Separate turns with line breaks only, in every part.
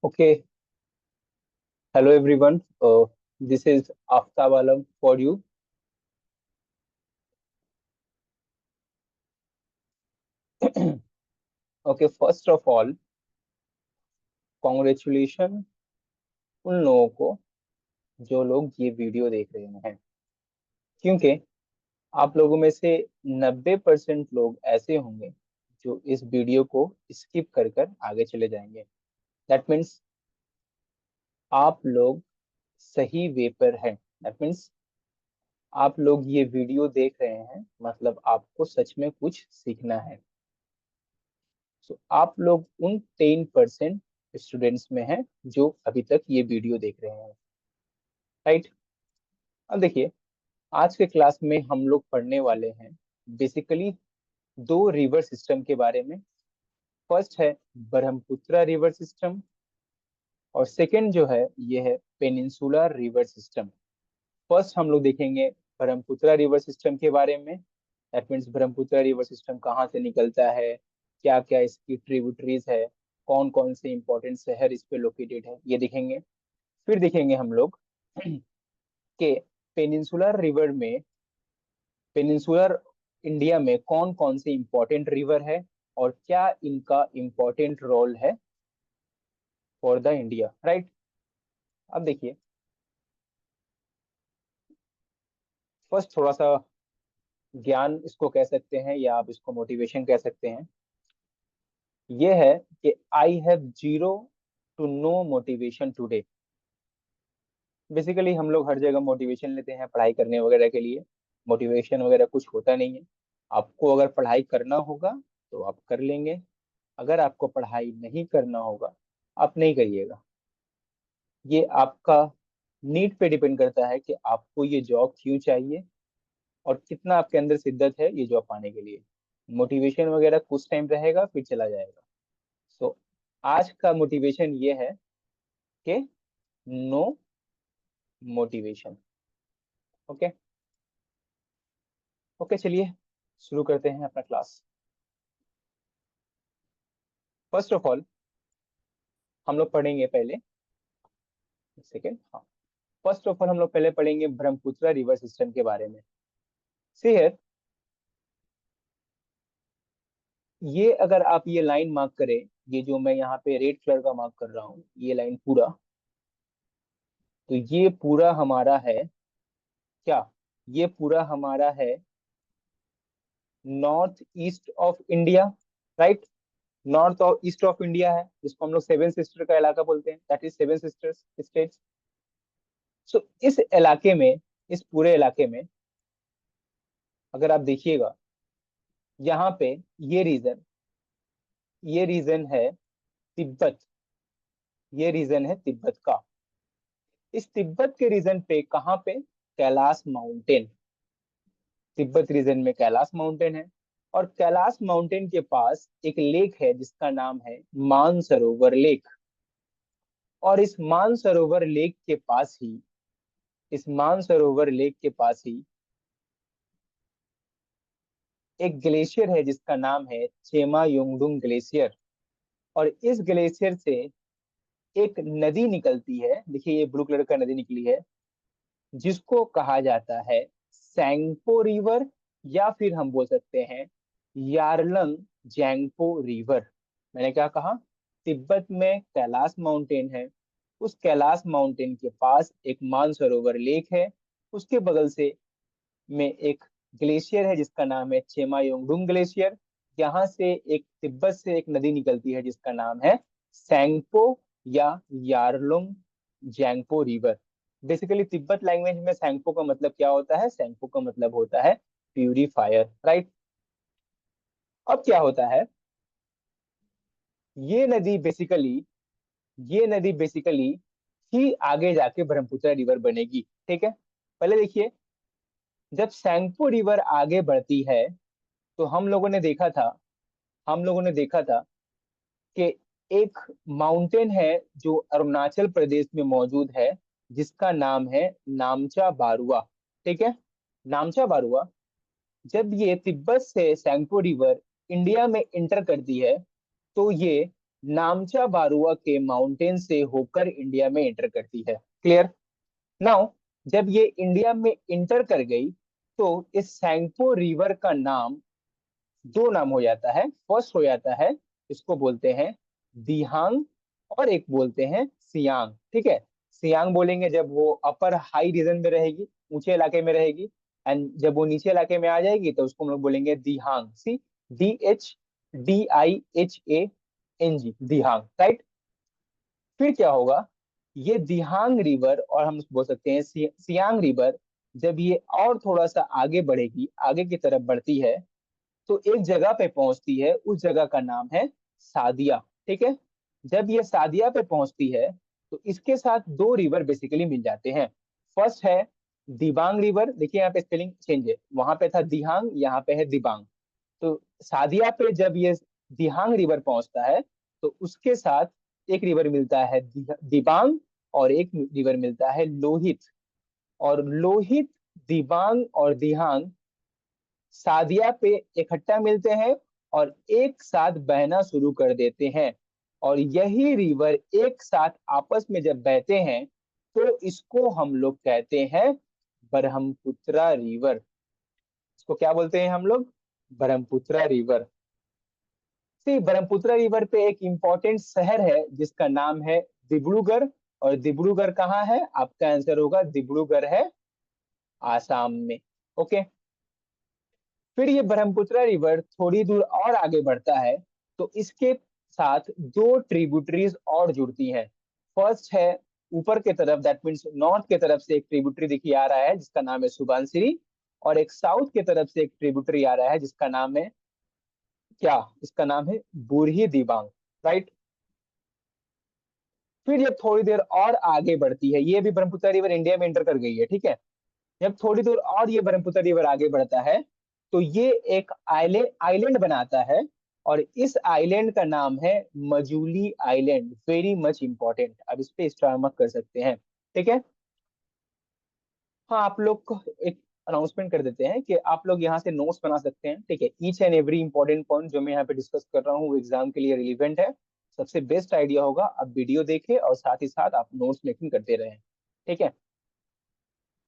Okay, hello everyone. This is Aftab Alam for you. Okay, first of all, congratulations उन लोगों को जो लोग ये वीडियो देख रहे हैं, क्योंकि आप लोगों में से 90% लोग ऐसे होंगे जो इस वीडियो को स्किप कर कर आगे चले जाएंगे। दैट मीन्स आप लोग सही वे पर हैं। दैट मीन्स आप लोग ये वीडियो देख रहे हैं, मतलब आपको सच में कुछ सीखना है। सो आप लोग उन 10% स्टूडेंट्स में हैं जो अभी तक ये वीडियो देख रहे हैं, राइट। अब देखिए, आज के क्लास में हम लोग पढ़ने वाले हैं बेसिकली दो रिवर सिस्टम के बारे में। फर्स्ट है ब्रह्मपुत्र रिवर सिस्टम, और सेकंड जो है ये है पेनिनसुला रिवर सिस्टम। फर्स्ट हम लोग देखेंगे ब्रह्मपुत्र रिवर सिस्टम के बारे में। That means Brahmaputra river system कहाँ से निकलता है, क्या क्या इसकी ट्रिब्यूटरीज है, कौन कौन से इंपॉर्टेंट शहर इस पे लोकेटेड है, ये देखेंगे। फिर देखेंगे हम लोग कि पेनिनसुलर रिवर में, पेनिनसुलर इंडिया में कौन कौन से इंपॉर्टेंट रिवर है और क्या इनका इंपॉर्टेंट रोल है फॉर द इंडिया, राइट। अब देखिए, फर्स्ट थोड़ा सा ज्ञान इसको कह सकते हैं या आप इसको मोटिवेशन कह सकते हैं। ये है कि I have zero to no motivation today. Basically हम लोग हर जगह मोटिवेशन लेते हैं पढ़ाई करने वगैरह के लिए। मोटिवेशन वगैरह कुछ होता नहीं है। आपको अगर पढ़ाई करना होगा तो आप कर लेंगे, अगर आपको पढ़ाई नहीं करना होगा आप नहीं करिएगा। ये आपका नीड पे डिपेंड करता है कि आपको ये जॉब क्यों चाहिए और कितना आपके अंदर शिद्दत है ये जॉब पाने के लिए। मोटिवेशन वगैरह कुछ टाइम रहेगा फिर चला जाएगा। सो आज का मोटिवेशन ये है कि नो मोटिवेशन। ओके। ओके, चलिए शुरू करते हैं अपना क्लास। फर्स्ट ऑफ ऑल हम लोग पढ़ेंगे पहले, सेकेंड, हाँ, फर्स्ट ऑफ ऑल हम लोग पहले पढ़ेंगे ब्रह्मपुत्र रिवर सिस्टम के बारे में। सी है, ये अगर आप ये लाइन मार्क करें, ये जो मैं यहाँ पे रेड कलर का मार्क कर रहा हूँ, ये लाइन पूरा, तो ये पूरा हमारा है क्या, ये पूरा हमारा है north east of India, right. North और ईस्ट ऑफ इंडिया है जिसको हम लोग सेवन सिस्टर का इलाका बोलते हैं, that is seven sisters states. So इस इलाके में, इस पूरे इलाके में अगर आप देखिएगा, यहाँ पे ये रीजन, ये रीजन है तिब्बत, ये रीजन है तिब्बत का। इस तिब्बत के रीजन पे कहाँ पे, कैलाश माउंटेन। तिब्बत रीजन में कैलाश माउंटेन है, और कैलाश माउंटेन के पास एक लेक है जिसका नाम है मानसरोवर लेक। और इस मानसरोवर लेक के पास ही, इस मानसरोवर लेक के पास ही एक ग्लेशियर है जिसका नाम है चेमा योंगडुंग ग्लेशियर। और इस ग्लेशियर से एक नदी निकलती है, देखिए ये ब्लू कलर का नदी निकली है, जिसको कहा जाता है सैंगपो रिवर, या फिर हम बोल सकते हैं यारलंग जैंगपो रिवर। मैंने क्या कहा, तिब्बत में कैलाश माउंटेन है, उस कैलाश माउंटेन के पास एक मानसरोवर लेक है, उसके बगल से में एक ग्लेशियर है जिसका नाम है चेमायोंगडुंग ग्लेशियर। यहाँ से एक तिब्बत से एक नदी निकलती है जिसका नाम है सैंगपो या Yarlung Zangpo river. Basically Tibet language में सैंगपो का मतलब क्या होता है, सैंगपो का मतलब होता है प्यूरिफायर, राइट। अब क्या होता है, ये नदी बेसिकली, ये नदी बेसिकली ही आगे जाके ब्रह्मपुत्र रिवर बनेगी, ठीक है। पहले देखिए, जब सैंगपो रिवर आगे बढ़ती है तो हम लोगों ने देखा था, हम लोगों ने देखा था कि एक माउंटेन है जो अरुणाचल प्रदेश में मौजूद है जिसका नाम है नामचा बारुआ, ठीक है। नामचा बारुआ, जब ये तिब्बत से सैंगपो रिवर इंडिया में इंटर करती है तो ये नामचा बारुआ के माउंटेन से होकर इंडिया में एंटर करती है। क्लियर? नाउ जब ये इंडिया में इंटर कर गई तो इस सैंगपो रिवर का नाम दो नाम हो जाता है। फर्स्ट हो जाता है, इसको बोलते हैं दिहांग, और एक बोलते हैं सियांग। ठीक है, सियांग बोलेंगे जब वो अपर हाई रीजन में रहेगी, ऊंचे इलाके में रहेगी, एंड जब वो नीचे इलाके में आ जाएगी तो उसको हम लोग बोलेंगे दिहांग। सी, DHDIHANG, दिहांग, राइट। फिर क्या होगा, ये दिहांग रिवर, और हम बोल सकते हैं सियांग रिवर, जब ये और थोड़ा सा आगे बढ़ेगी, आगे की तरफ बढ़ती है, तो एक जगह पे पहुंचती है, उस जगह का नाम है सादिया। ठीक है, जब ये सादिया पे पहुंचती है तो इसके साथ दो रिवर बेसिकली मिल जाते हैं। फर्स्ट है दिबांग रिवर, देखिए यहाँ पे स्पेलिंग चेंज है, वहां पे था दिहांग, यहाँ पे है दिबांग। तो सादिया पे जब ये दिहांग रिवर पहुंचता है तो उसके साथ एक रिवर मिलता है दिबांग, और एक रिवर मिलता है लोहित। और लोहित, दिबांग और दिहांग सादिया पे इकट्ठा मिलते हैं और एक साथ बहना शुरू कर देते हैं। और यही रिवर एक साथ आपस में जब बहते हैं तो इसको हम लोग कहते हैं ब्रह्मपुत्रा रिवर। इसको क्या बोलते हैं हम लोग? ब्रह्मपुत्रा रिवर। सी, ब्रह्मपुत्रा रिवर पे एक इंपॉर्टेंट शहर है जिसका नाम है डिब्रूगढ़। और डिब्रूगढ़ कहाँ है? आपका आंसर होगा डिब्रूगढ़ है आसाम में। ओके। फिर ये ब्रह्मपुत्रा रिवर थोड़ी दूर और आगे बढ़ता है तो इसके साथ दो ट्रिब्यूटरीज और जुड़ती हैं। फर्स्ट है ऊपर के तरफ, दैट मीन्स नॉर्थ के तरफ से एक ट्रिब्यूटरी देखिए आ रहा है जिसका नाम है सुबानसिरी, और एक साउथ के तरफ से एक ट्रिब्यूटरी आ रहा है जिसका नाम है क्या? इसका नाम है बूढ़ी दिबांग, राइट। फिर जब थोड़ी देर और आगे बढ़ती है, ये भी ब्रह्मपुत्र रिवर इंडिया में एंटर कर गई है, ठीक है। जब थोड़ी दूर और ये ब्रह्मपुत्र रिवर आगे बढ़ता है तो ये एक आइलैंड आइलैंड बनाता है, और इस आइलैंड का नाम है Majuli island. Very much important, अब इस पे स्टार मार्क कर सकते हैं। ठीक है। हाँ, आप लोग को एक अनाउंसमेंट कर देते हैं कि आप लोग यहाँ से नोट्स बना सकते हैं। ठीक है, each and every important point जो मैं यहाँ पे डिस्कस कर रहा हूँ वो एग्जाम के लिए रिलीवेंट है। सबसे बेस्ट आइडिया होगा आप वीडियो देखें और साथ ही साथ आप नोट्स मेकिंग करते रहें। ठीक है।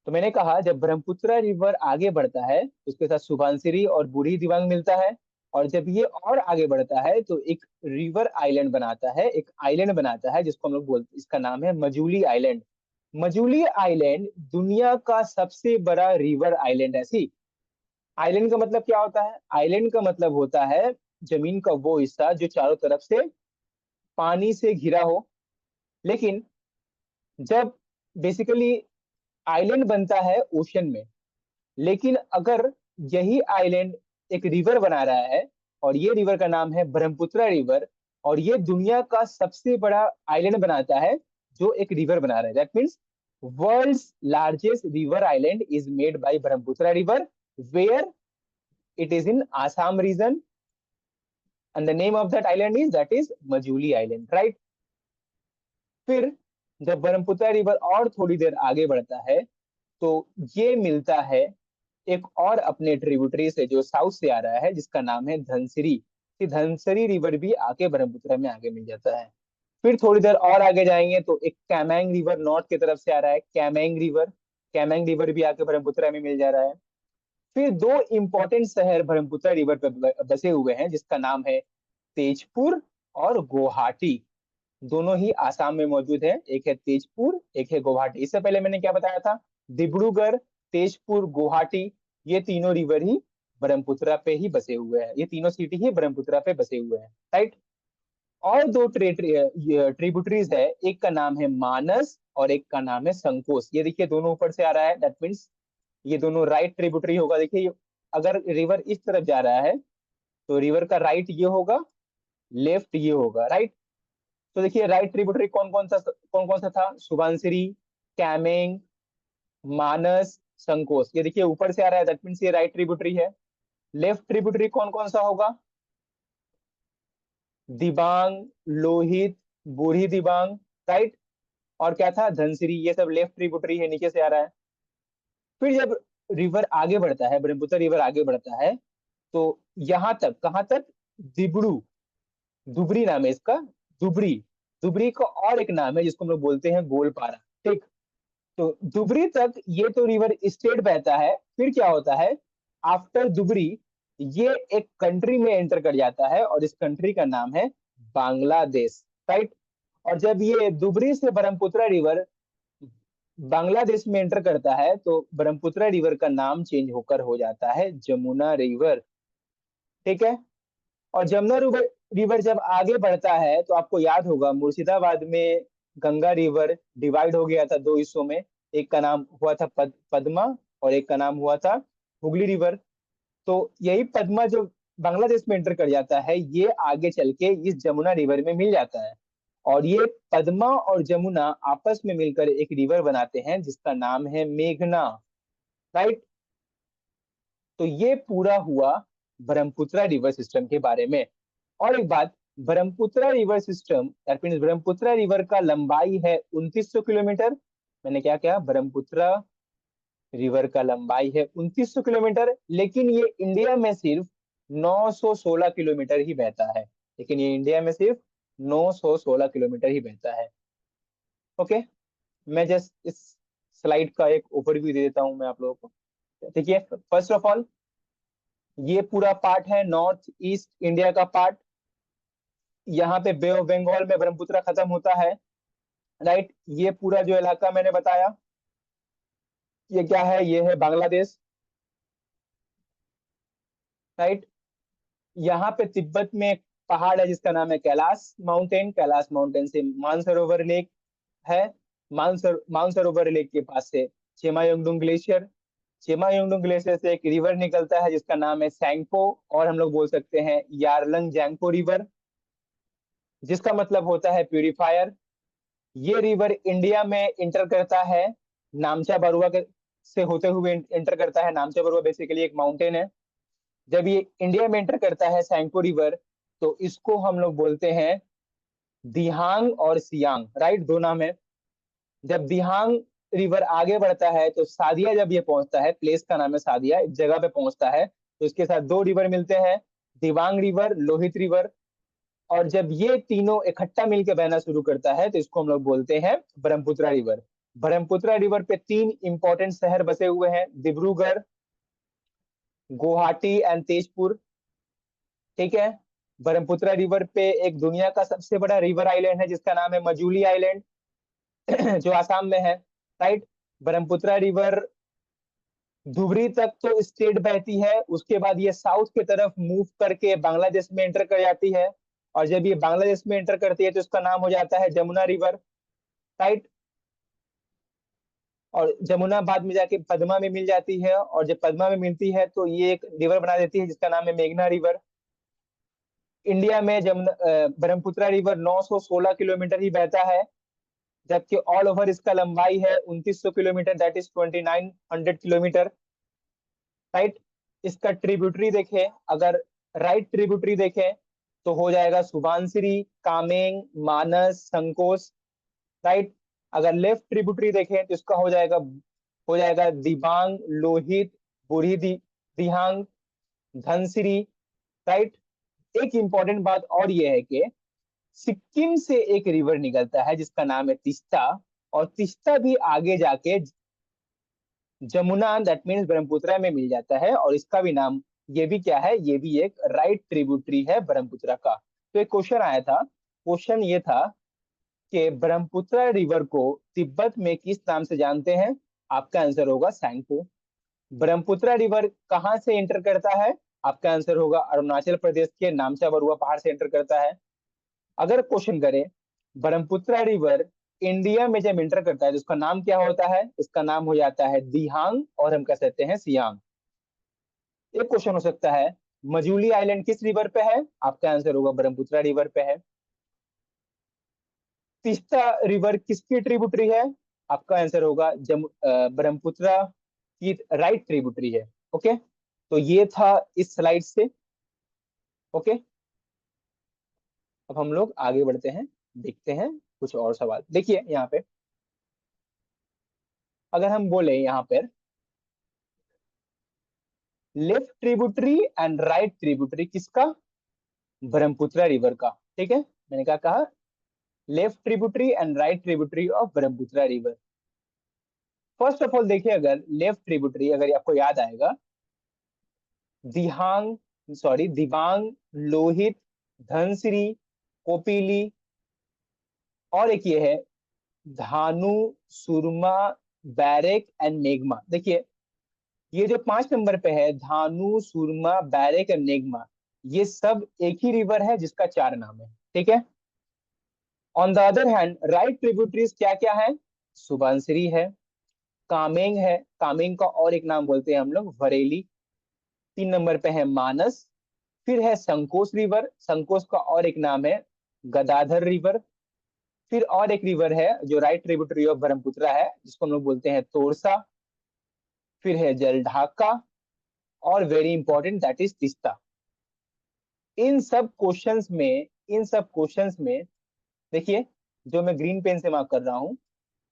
तो मैंने कहा जब ब्रह्मपुत्र रिवर आगे बढ़ता है उसके साथ सुबानसिरी और बूढ़ी दिबांग मिलता है, और जब ये और आगे बढ़ता है तो एक रिवर आइलैंड बनाता है, एक आइलैंड बनाता है जिसको हम लोग बोलते, इसका नाम है मजूली आइलैंड। मजूली आइलैंड दुनिया का सबसे बड़ा रिवर आइलैंड है। सी, आइलैंड का मतलब क्या होता है? आइलैंड का मतलब होता है जमीन का वो हिस्सा जो चारों तरफ से पानी से घिरा हो। लेकिन जब बेसिकली आइलैंड बनता है ओशन में, लेकिन अगर यही आइलैंड एक रिवर बना रहा है, और ये रिवर का नाम है ब्रह्मपुत्र रिवर, और ये दुनिया का सबसे बड़ा आइलैंड बनाता है जो एक रिवर बना रहा है, that means world's largest river island is made by Brahmaputra river, where it is in Assam region, and the name of that island is that is Majuli island, right. फिर जब ब्रह्मपुत्र रिवर और थोड़ी देर आगे बढ़ता है तो ये मिलता है एक और अपने ट्रिब्यूटरी से जो साउथ से आ रहा है जिसका नाम है धनसिरी। कि धनसिरी रिवर भी आके ब्रह्मपुत्र में आगे मिल जाता है। फिर थोड़ी देर और आगे जाएंगे तो एक कैमेंग रिवर नॉर्थ की तरफ से आ रहा है, कैमेंग रिवर। कैमेंग रिवर भी आके ब्रह्मपुत्र में मिल जा रहा है। फिर दो इंपॉर्टेंट शहर ब्रह्मपुत्र रिवर पर बसे हुए हैं जिसका नाम है तेजपुर और गुवाहाटी। दोनों ही आसाम में मौजूद है, एक है तेजपुर, एक है गुवाहाटी। इससे पहले मैंने क्या बताया था? डिब्रूगढ़, तेजपुर, गुवाहाटी, ये तीनों रिवर ही ब्रह्मपुत्र पे ही बसे हुए हैं, ये तीनों सिटी ही ब्रह्मपुत्र पे बसे हुए हैं, राइट। और दो ट्रिब्यूटरीज है, एक का नाम है मानस और एक का नाम है संकोस। ये देखिए दोनों ऊपर से आ रहा है, दैट मीन्स ये दोनों राइट ट्रिब्यूटरी होगा। देखिए अगर रिवर इस तरफ जा रहा है तो रिवर का राइट ये होगा, लेफ्ट ये होगा, राइट। तो देखिए राइट ट्रिब्यूटरी कौन कौन सा था? सुबनसिरी, कैमेंग, मानस, संकोस। ये देखिए ऊपर से आ रहा है, दैट मीन्स ये राइट ट्रिब्यूटरी है। लेफ्ट ट्रिब्यूटरी कौन कौन सा होगा? दिबांग, लोहित, बूढ़ी दिबांग, राइट। और क्या था? धनसिरी। ये सब लेफ्ट ट्रिब्यूटरी है, नीचे से आ रहा है। फिर जब रिवर आगे बढ़ता है, ब्रह्मपुत्र रिवर आगे बढ़ता है तो यहाँ तक, कहाँ तक? दिब्रू, दुबरी नाम है इसका, दुबरी। दुबरी का और एक नाम है जिसको हम लोग बोलते हैं गोलपारा। ठीक। तो दुबरी तक ये तो रिवर स्टेट बहता है, फिर क्या होता है, आफ्टर दुबरी ये एक कंट्री में एंटर कर जाता है और इस कंट्री का नाम है बांग्लादेश। राइट। और जब ये दुबरी से ब्रह्मपुत्र रिवर बांग्लादेश में एंटर करता है तो ब्रह्मपुत्र रिवर का नाम चेंज होकर हो जाता है जमुना रिवर। ठीक है। और जमुना रिवर रिवर जब आगे बढ़ता है तो आपको याद होगा मुर्शिदाबाद में गंगा रिवर डिवाइड हो गया था दो हिस्सों में। एक का नाम हुआ था पद्मा और एक का नाम हुआ था हुगली रिवर। तो यही पद्मा जो बांग्लादेश में एंटर कर जाता है ये आगे चल के इस जमुना रिवर में मिल जाता है। और ये पद्मा और जमुना आपस में मिलकर एक रिवर बनाते हैं जिसका नाम है मेघना। राइट। तो ये पूरा हुआ ब्रह्मपुत्र रिवर सिस्टम के बारे में। और एक बात, Brahmaputra river system that means Brahmaputra river का लंबाई है 2900 किलोमीटर। मैंने क्या कहा, ब्रह्मपुत्र रिवर का लंबाई है 2900 किलोमीटर, लेकिन ये इंडिया में सिर्फ 916 किलोमीटर ही बहता है। लेकिन ये इंडिया में सिर्फ 916 किलोमीटर ही बहता है। ओके। मैं जस्ट इस स्लाइड का एक ओवरव्यू दे देता हूं मैं आप लोगों को। देखिए, फर्स्ट ऑफ ऑल ये पूरा पार्ट है नॉर्थ ईस्ट इंडिया का पार्ट। यहाँ पे बे ऑफ बंगाल में ब्रह्मपुत्र खत्म होता है। राइट। ये पूरा जो इलाका मैंने बताया ये क्या है, ये है बांग्लादेश। राइट। यहाँ पे तिब्बत में एक पहाड़ है जिसका नाम है कैलाश माउंटेन। कैलाश माउंटेन से मानसरोवर लेक है। मानसरोवर लेक के पास से चेमायोंगडुंग ग्लेशियर। चेमायोंगडुंग ग्लेशियर से एक रिवर निकलता है जिसका नाम है सैंगपो, और हम लोग बोल सकते हैं यारलंग जैंगपो रिवर, जिसका मतलब होता है प्यूरिफायर। ये रिवर इंडिया में इंटर करता है नामचा बरुआ के से होते हुए इंटर करता है। नामचा बरुआ बेसिकली एक माउंटेन है। जब ये इंडिया में एंटर करता है सैंगपो रिवर, तो इसको हम लोग बोलते हैं दिहांग और सियांग। राइट, दो नाम है। जब दिहांग रिवर आगे बढ़ता है तो सादिया जब ये पहुंचता है, प्लेस का नाम है सादिया, एक जगह पे पहुंचता है, तो इसके साथ दो रिवर मिलते हैं, दिबांग रिवर, लोहित रिवर। और जब ये तीनों इकट्ठा मिलकर बहना शुरू करता है तो इसको हम लोग बोलते हैं ब्रह्मपुत्र रिवर। ब्रह्मपुत्र रिवर पे तीन इंपॉर्टेंट शहर बसे हुए हैं, डिब्रूगढ़, गुवाहाटी एंड तेजपुर। ठीक है। ब्रह्मपुत्र रिवर पे एक दुनिया का सबसे बड़ा रिवर आइलैंड है जिसका नाम है मजूली आइलैंड जो आसाम में है। राइट। ब्रह्मपुत्र रिवर धुबरी तक तो स्ट्रेट बहती है, उसके बाद ये साउथ की तरफ मूव करके बांग्लादेश में एंटर कर जाती है। और जब ये बांग्लादेश में एंटर करती है तो इसका नाम हो जाता है जमुना रिवर। राइट। और जमुना बाद में जाके पद्मा में मिल जाती है, और जब पद्मा में मिलती है तो ये एक रिवर बना देती है जिसका नाम है मेघना रिवर। इंडिया में जमुना ब्रह्मपुत्र रिवर 916 किलोमीटर ही बहता है, जबकि ऑल ओवर इसका लंबाई है 2900 kilometre, that is 2900 kilometre. Right. इसका ट्रिब्यूटरी देखें, अगर राइट ट्रिब्यूटरी देखें तो हो जाएगा सुबानसिरी, कामेंग, मानस, संकोस। राइट। अगर लेफ्ट ट्रिब्यूटरी देखें तो इसका हो जाएगा दिबांग, लोहित, बुढ़ी दिहांग, धनसिरी। राइट। एक इंपॉर्टेंट बात और ये है कि सिक्किम से एक रिवर निकलता है जिसका नाम है तिस्ता, और तिस्ता भी आगे जाके जमुना दैट मीन्स ब्रह्मपुत्र में मिल जाता है, और इसका भी नाम, ये भी क्या है, ये भी एक राइट ट्रिब्यूटरी है ब्रह्मपुत्र का। तो एक क्वेश्चन आया था, क्वेश्चन ये था कि ब्रह्मपुत्र रिवर को तिब्बत में किस नाम से जानते हैं। आपका आंसर होगा सैंगपो। ब्रह्मपुत्र रिवर कहाँ से एंटर करता है, आपका आंसर होगा अरुणाचल प्रदेश के नामचा बरुआ पहाड़ से एंटर करता है। अगर क्वेश्चन करें ब्रह्मपुत्र रिवर इंडिया में जब एंटर करता है तो उसका नाम क्या होता है, इसका नाम हो जाता है दिहांग, और हम कह सकते हैं सियांग। एक क्वेश्चन हो सकता है मजूली आइलैंड किस रिवर पे है, आपका आंसर होगा ब्रह्मपुत्र रिवर पे है। तीस्ता रिवर किसकी ट्रिब्यूटरी है, आपका आंसर होगा ब्रह्मपुत्र की राइट ट्रिब्यूटरी है। ओके। तो ये था इस स्लाइड से। ओके। अब हम लोग आगे बढ़ते हैं, देखते हैं कुछ और सवाल। देखिए यहाँ पे, अगर हम बोले यहाँ पर left tributary and right tributary किसका, ब्रह्मपुत्र रिवर का। ठीक है, मैंने क्या कहा, left tributary and right tributary of Brahmaputra river. First of all देखिए, अगर लेफ्ट ट्रिब्यूटरी अगर आपको याद आएगा, दिहांग दिबांग, लोहित, धनसिरी, कोपिली, और एक ये है धानु, सुरमा, बैरेक एंड मेघमा। देखिए ये जो 5 नंबर पे है, धानु, सुरमा, बैरेक एंड मेघमा, ये सब एक ही रिवर है जिसका 4 नाम है। ठीक है। On the other hand right tributaries क्या क्या है? सुबनसिरी है, कामेंग है, कामेंग का और एक नाम बोलते हैं हम लोग वरेली। 3 नंबर पे है मानस। फिर है संकोस रिवर, संकोस का और एक नाम है गदाधर रिवर। फिर और एक रिवर है जो राइट ट्रिब्यूटरी ऑफ ब्रह्मपुत्र है, जिसको हम लोग बोलते हैं तोरसा। फिर है जलढाका, और very important that is Teesta. इन सब क्वेश्चंस में देखिए, जो मैं ग्रीन पेन से मार्क कर रहा हूँ,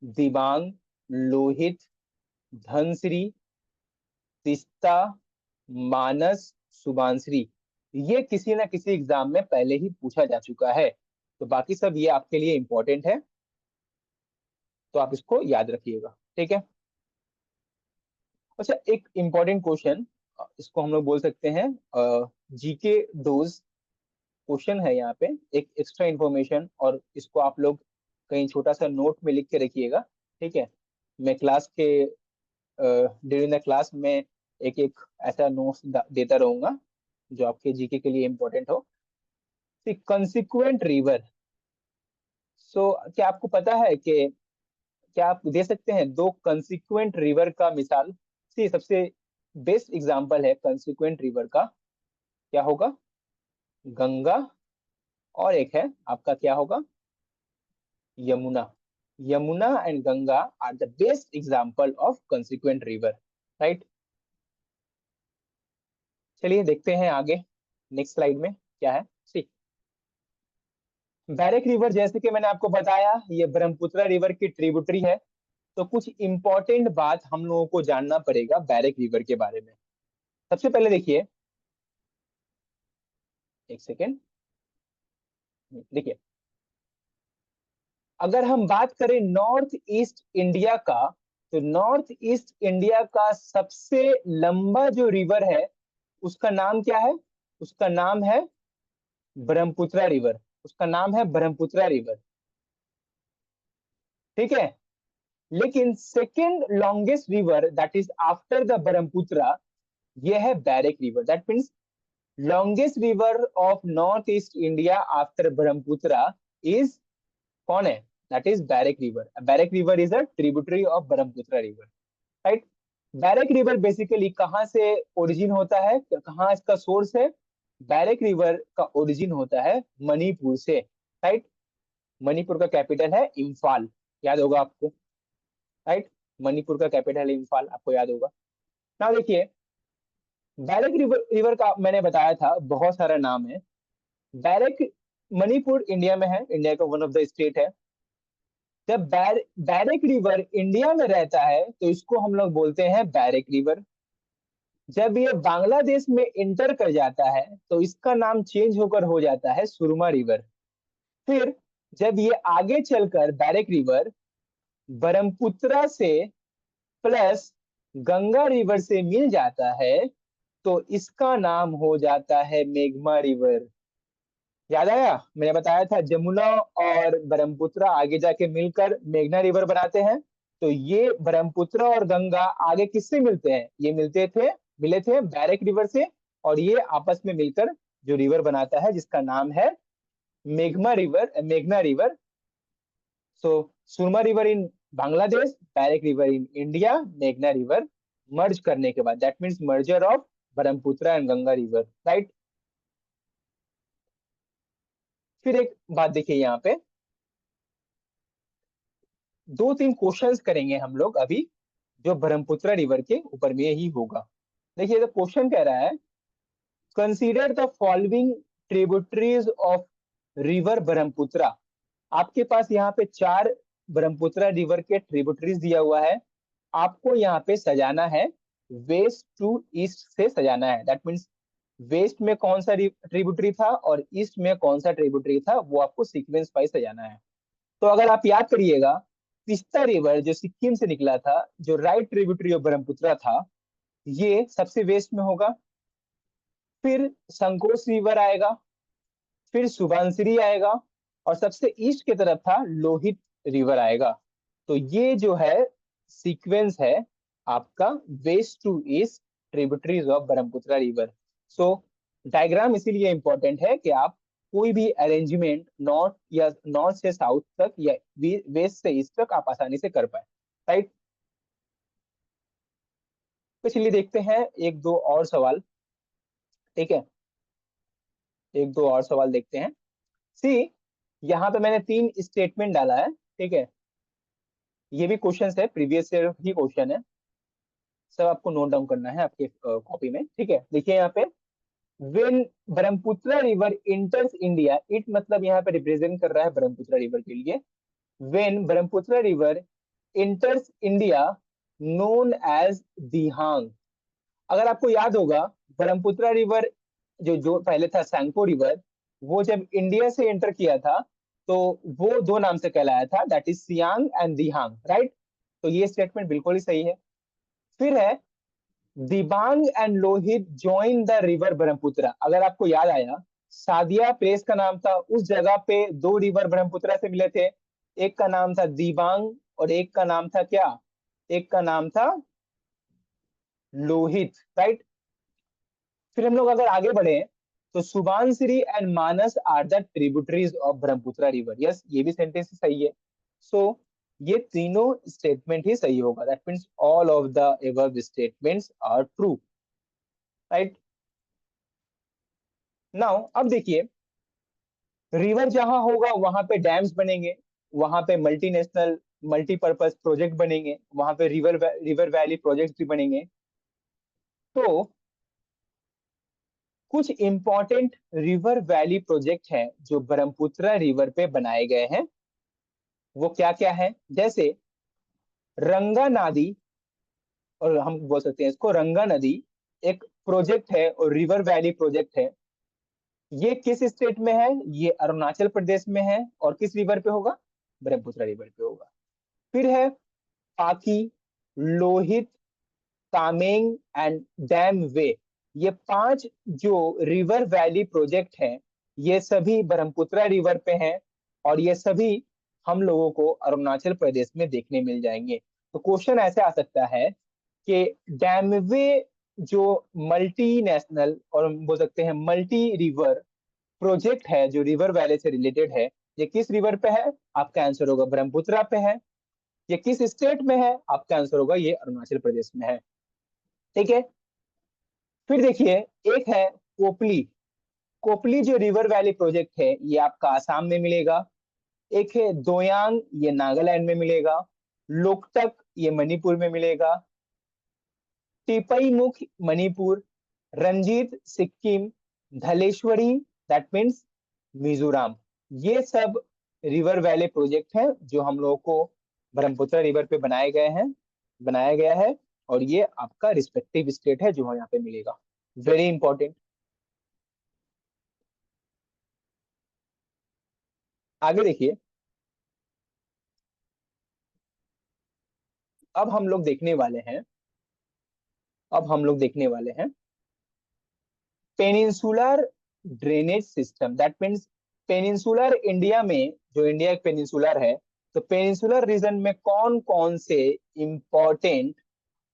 दिबांग, लोहित, धनसिरी, तिस्ता, मानस, सुबांसरी, ये किसी ना किसी एग्जाम में पहले ही पूछा जा चुका है। तो बाकी सब ये आपके लिए इंपॉर्टेंट है, तो आप इसको याद रखिएगा। ठीक है। अच्छा, एक इंपॉर्टेंट क्वेश्चन, इसको हम लोग बोल सकते हैं जीके डोज क्वेश्चन है यहाँ पे, एक एक्स्ट्रा इन्फॉर्मेशन, और इसको आप लोग कहीं छोटा सा नोट में लिख के रखिएगा। ठीक है। मैं क्लास के ड्यूरिंग द क्लास में एक एक ऐसा नोट्स देता रहूंगा जो आपके जीके के लिए इंपॉर्टेंट हो। Consequent river. सो क्या आपको पता है कि क्या आप दे सकते हैं दो कंसिक्वेंट रिवर का मिसाल? सी सबसे बेस्ट एग्जांपल है कंसिक्वेंट रिवर का, क्या होगा? गंगा, और एक है आपका क्या होगा? Yamuna. Yamuna and Ganga are the best example of consequent river, right. चलिए देखते हैं आगे, नेक्स्ट स्लाइड में क्या है। सी बैरेक रिवर, जैसे कि मैंने आपको बताया, ये ब्रह्मपुत्र रिवर की ट्रिब्यूटरी है। तो कुछ इंपॉर्टेंट बात हम लोगों को जानना पड़ेगा बैरेक रिवर के बारे में। सबसे पहले देखिए, एक सेकेंड, देखिए अगर हम बात करें नॉर्थ ईस्ट इंडिया का, तो नॉर्थ ईस्ट इंडिया का सबसे लंबा जो रिवर है उसका नाम क्या है? उसका नाम है ब्रह्मपुत्र रिवर। उसका नाम है ब्रह्मपुत्र रिवर। ठीक है। लेकिन second longest river that is after the Brahmaputra, यह है barrack river. That means longest river of north east India after Brahmaputra is, कौन है? That is barrack river. Barrack river is a tributary of Brahmaputra river, right. Barrack river basically कहाँ से origin होता है, कहाँ इसका सोर्स है? बैरेक रिवर का ओरिजिन होता है मणिपुर से, राइट। मणिपुर का कैपिटल है इम्फाल, याद होगा आपको, राइट। मणिपुर का कैपिटल है इम्फाल, आपको याद होगा ना। देखिए बैरेक रिवर का मैंने बताया था बहुत सारा नाम है। बैरेक, मणिपुर इंडिया में है, इंडिया का वन ऑफ द स्टेट है। जब बैरेक रिवर इंडिया में रहता है तो इसको हम लोग बोलते हैं बैरेक रिवर। जब ये बांग्लादेश में इंटर कर जाता है तो इसका नाम चेंज होकर हो जाता है सुरमा रिवर। फिर जब ये आगे चलकर बैरेक रिवर ब्रह्मपुत्र से प्लस गंगा रिवर से मिल जाता है तो इसका नाम हो जाता है मेघमा रिवर। याद आया? मैंने बताया था जमुना और ब्रह्मपुत्र आगे जाके मिलकर मेघना रिवर बनाते हैं। तो ये ब्रह्मपुत्र और गंगा आगे किससे मिलते हैं? ये मिले थे बैरेक रिवर से, और ये आपस में मिलकर जो रिवर बनाता है जिसका नाम है मेघना river. So Surma river in Bangladesh, Barak river in India, मेघना रिवर मर्ज करने के बाद, that means merger of Brahmaputra and Ganga river, right. फिर एक बात देखिए यहाँ पे, 2-3 क्वेश्चंस करेंगे हम लोग अभी, जो ब्रह्मपुत्र रिवर के ऊपर में ही होगा। देखिए तो क्वेश्चन कह रहा है, consider the following tributaries of river Brahmaputra. आपके पास यहाँ पे 4 ब्रह्मपुत्र रिवर के ट्रिब्यूटरीज दिया हुआ है। आपको यहाँ पे सजाना है, वेस्ट टू ईस्ट से सजाना है। दैट मीन्स वेस्ट में कौन सा ट्रिब्यूटरी था और ईस्ट में कौन सा ट्रिब्यूटरी था, वो आपको सीक्वेंस वाइज सजाना है। तो अगर आप याद करिएगा, तीस्ता रिवर जो सिक्किम से निकला था, जो राइट ट्रिब्यूटरी ऑफ ब्रह्मपुत्र था, ये सबसे वेस्ट में होगा। फिर संकोच रिवर आएगा, फिर सुबनसिरी आएगा, और सबसे ईस्ट की तरफ था लोहित रिवर आएगा। तो ये जो है सीक्वेंस है आपका west to east tributaries of Brahmaputra river. So diagram इसीलिए इंपॉर्टेंट है कि आप कोई भी अरेंजमेंट नॉर्थ या नॉर्थ से साउथ तक या वेस्ट से ईस्ट तक आप आसानी से कर पाए, राइट। तो चलिए देखते हैं एक दो और सवाल, ठीक है, एक दो और सवाल देखते हैं। सी, यहाँ पे मैंने तीन स्टेटमेंट डाला है, ठीक है। ये भी क्वेश्चन है, प्रीवियस ईयर ही क्वेश्चन है, सब आपको नोट डाउन करना है आपके कॉपी में, ठीक है। देखिए यहाँ पे, when Brahmaputra river enters India, it मतलब यहाँ पे रिप्रेजेंट कर रहा है ब्रह्मपुत्र रिवर के लिए। When Brahmaputra river enters India known as Dihang. अगर आपको याद होगा, ब्रह्मपुत्र रिवर जो जो पहले था सैंको रिवर, वो जब इंडिया से एंटर किया था तो वो दो नाम से कहलाया था, that is Siang and Dihang, right. तो ये स्टेटमेंट बिल्कुल ही सही है। फिर है, Dibang and Lohit join the river Brahmaputra. अगर आपको याद आया, सादिया प्लेस का नाम था, उस जगह पे दो रिवर ब्रह्मपुत्र से मिले थे, एक का नाम था दिबांग और एक का नाम था क्या, एक का नाम था लोहित, राइट। फिर हम लोग अगर आगे बढ़े, तो Subansiri and Manas are the tributaries of Brahmaputra river. Yes, ये भी सेंटेंस सही है। सो ये तीनों स्टेटमेंट ही सही होगा, that means all of the above statements are true, right. Now अब देखिए, रिवर जहां होगा वहां पे डैम्स बनेंगे, वहां पे मल्टीनेशनल मल्टीपर्पज प्रोजेक्ट बनेंगे, वहां पे रिवर वैली प्रोजेक्ट भी बनेंगे। तो कुछ इंपॉर्टेंट रिवर वैली प्रोजेक्ट हैं जो ब्रह्मपुत्र रिवर पे बनाए गए हैं, वो क्या क्या है, जैसे रंगा नदी, और हम बोल सकते हैं इसको रंगा नदी, एक प्रोजेक्ट है और रिवर वैली प्रोजेक्ट है। ये किस स्टेट में है, ये अरुणाचल प्रदेश में है, और किस रिवर पे होगा, ब्रह्मपुत्र रिवर पे होगा। फिर है पाकी, लोहित, कामेंग एंड डैम वे। ये पांच जो रिवर वैली प्रोजेक्ट हैं, ये सभी ब्रह्मपुत्र रिवर पे हैं, और ये सभी हम लोगों को अरुणाचल प्रदेश में देखने मिल जाएंगे। तो क्वेश्चन ऐसे आ सकता है कि डैमवे जो मल्टीनेशनल और बोल सकते हैं मल्टी रिवर प्रोजेक्ट है जो रिवर वैली से रिलेटेड है, ये किस रिवर पे है, आपका आंसर होगा ब्रह्मपुत्र पे है। ये किस स्टेट में है, आपका आंसर होगा ये अरुणाचल प्रदेश में है, ठीक है। फिर देखिए, एक है कोपली। कोपली जो रिवर वैली प्रोजेक्ट है, ये आपका आसाम में मिलेगा। एक है दोयांग, ये नागालैंड में मिलेगा। लोकटक, ये मणिपुर में मिलेगा। टिपईमुख, मणिपुर। रंजीत, सिक्किम। Dhaleshwari, that means Mizoram. ये सब रिवर वैली प्रोजेक्ट हैं जो हम लोगों को ब्रह्मपुत्र रिवर पे बनाए गए हैं, बनाया गया है, और ये आपका रिस्पेक्टिव स्टेट है जो यहाँ पे मिलेगा। Very important. आगे देखिए, अब हम लोग देखने वाले हैं, अब हम लोग देखने वाले हैं peninsular drainage system, that means peninsular India में, जो इंडिया एक पेनिनसुलर है, तो पेनिनसुलर रीजन में इंपॉर्टेंट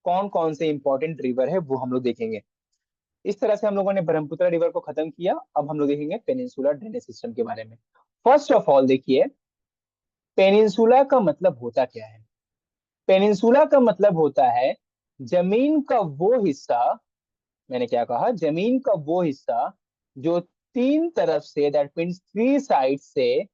कौन कौन से इंपॉर्टेंट रिवर है वो हम लोग देखेंगे। इस तरह से हम लोगों ने ब्रह्मपुत्र रिवर को खत्म किया, अब हम लोग देखेंगे पेनिनसुलर ड्रेनेज सिस्टम के बारे में। फर्स्ट ऑफ ऑल देखिए, पेनिनसुला का मतलब होता क्या है। पेनिनसुला का मतलब होता है जमीन का वो हिस्सा, मैंने क्या कहा, जमीन का वो हिस्सा जो तीन तरफ से, दैट मीन्स थ्री साइड से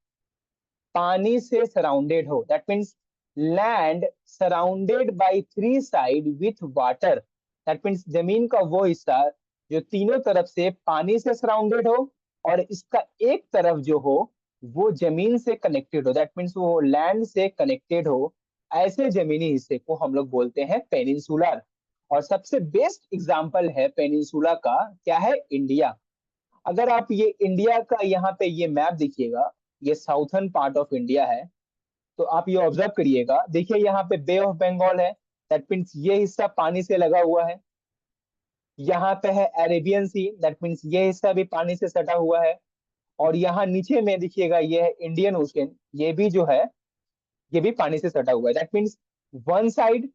पानी से सराउंडेड हो, that means land surrounded by three side with water. That means जमीन का वो हिस्सा जो तीनों तरफ से पानी से सराउंडेड हो, और इसका एक तरफ जो हो वो जमीन से कनेक्टेड हो, दैट मीन्स वो लैंड से कनेक्टेड हो। ऐसे जमीनी हिस्से को हम लोग बोलते हैं पेनिनसुलर। और सबसे बेस्ट एग्जांपल है पेनिनसुला का, क्या है, इंडिया। अगर आप ये इंडिया का यहाँ पे ये मैप देखिएगा, ये साउथर्न पार्ट ऑफ इंडिया है, तो आप ये ऑब्जर्व करिएगा, देखिए यहाँ पे बे ऑफ बंगाल है, दैट मीन्स ये हिस्सा पानी से लगा हुआ है। यहाँ पे है अरेबियन सी, दैट मीन्स ये हिस्सा भी पानी से सटा हुआ है। और यहाँ नीचे में देखिएगा ये है इंडियन ओशन, ये भी जो है ये भी पानी से सटा हुआ है। That means one side,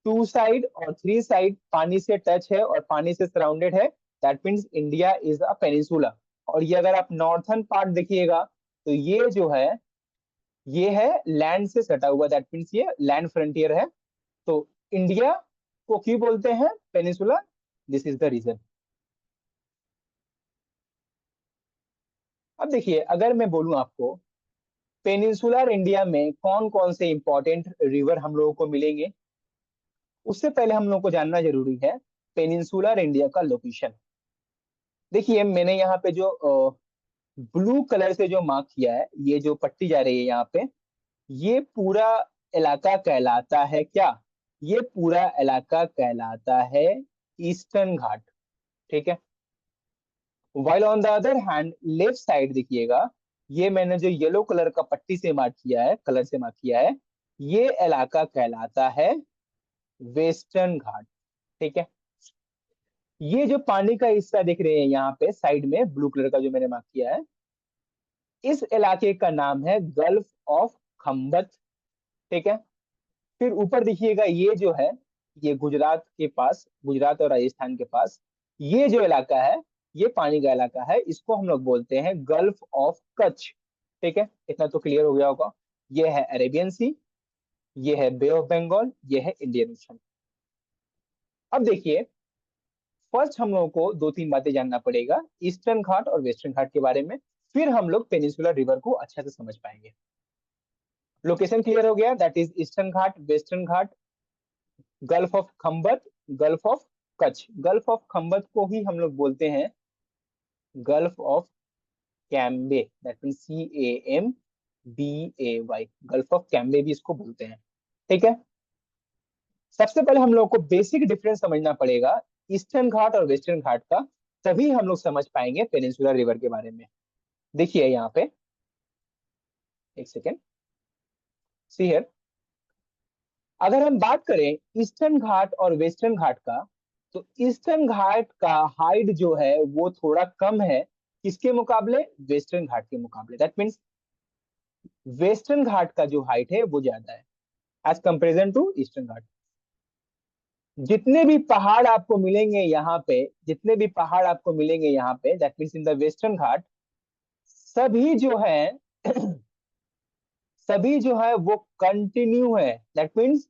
two side और थ्री साइड पानी से टच है और पानी से सराउंडेड है। That means India is a peninsula. और ये अगर आप नॉर्थन पार्ट देखिएगा तो ये जो है ये है लैंड से सटा हुआ, दैट मीन्स ये लैंड फ्रंटियर है। तो इंडिया को क्यों बोलते हैं peninsula, this is the reason. अब देखिए अगर मैं बोलूं आपको पेनिनसुलर इंडिया में कौन कौन से इंपॉर्टेंट रिवर हम लोगों को मिलेंगे, उससे पहले हम लोग को जानना जरूरी है पेनिनसुलर इंडिया का लोकेशन। देखिए मैंने यहाँ पे जो ब्लू कलर से जो मार्क किया है, ये जो पट्टी जा रही है यहाँ पे, ये पूरा इलाका कहलाता है क्या, ये पूरा इलाका कहलाता है ईस्टर्न घाट। ठीक है। While on the other hand left side देखिएगा, ये मैंने जो येलो कलर का पट्टी से मार्क किया है, कलर से मार्क किया है, ये इलाका कहलाता है वेस्टर्न घाट। ठीक है। ये जो पानी का हिस्सा दिख रहे हैं यहाँ पे साइड में ब्लू कलर का जो मैंने मार्क किया है, इस इलाके का नाम है गल्फ ऑफ खम्बत। ठीक है। फिर ऊपर देखिएगा ये जो है, ये गुजरात के पास, गुजरात और राजस्थान के पास ये जो इलाका है, ये पानी का इलाका है, इसको हम लोग बोलते हैं गल्फ ऑफ कच्छ। ठीक है, इतना तो क्लियर हो गया होगा। ये है अरेबियन सी, ये है बे ऑफ बंगाल, ये है इंडियन ओशन। अब देखिए फर्स्ट हम लोगों को दो तीन बातें जानना पड़ेगा ईस्टर्न घाट और वेस्टर्न घाट के बारे में, फिर हम लोग पेनिनसुलर रिवर को अच्छे से समझ पाएंगे। लोकेशन क्लियर हो गया, that is Eastern Ghat, Western Ghat, Gulf of Khambhat, Gulf of Kutch. Gulf of Khambhat को ही हम लोग बोलते हैं Gulf of Cambay, that mean CAMBAY, Gulf of Cambay भी इसको बोलते हैं। ठीक है। सबसे पहले हम लोग को बेसिक डिफरेंस समझना पड़ेगा ईस्टर्न घाट और वेस्टर्न घाट का, तभी हम लोग समझ पाएंगे पेनिनसुलर रिवर के बारे में। देखिए यहाँ पे एक सेकेंड, सी हियर, अगर हम बात करें ईस्टर्न घाट और वेस्टर्न घाट का, तो ईस्टर्न घाट का हाइट जो है वो थोड़ा कम है, किसके मुकाबले, वेस्टर्न घाट के मुकाबले। दैट मीन्स वेस्टर्न घाट का जो हाइट है वो ज्यादा है एज कंपेरिजन टू ईस्टर्न घाट। जितने भी पहाड़ आपको मिलेंगे यहाँ पे, जितने भी पहाड़ आपको मिलेंगे यहाँ पे, that means in the Western Ghat, सभी जो है सभी जो है वो कंटिन्यू है। दैट मीन्स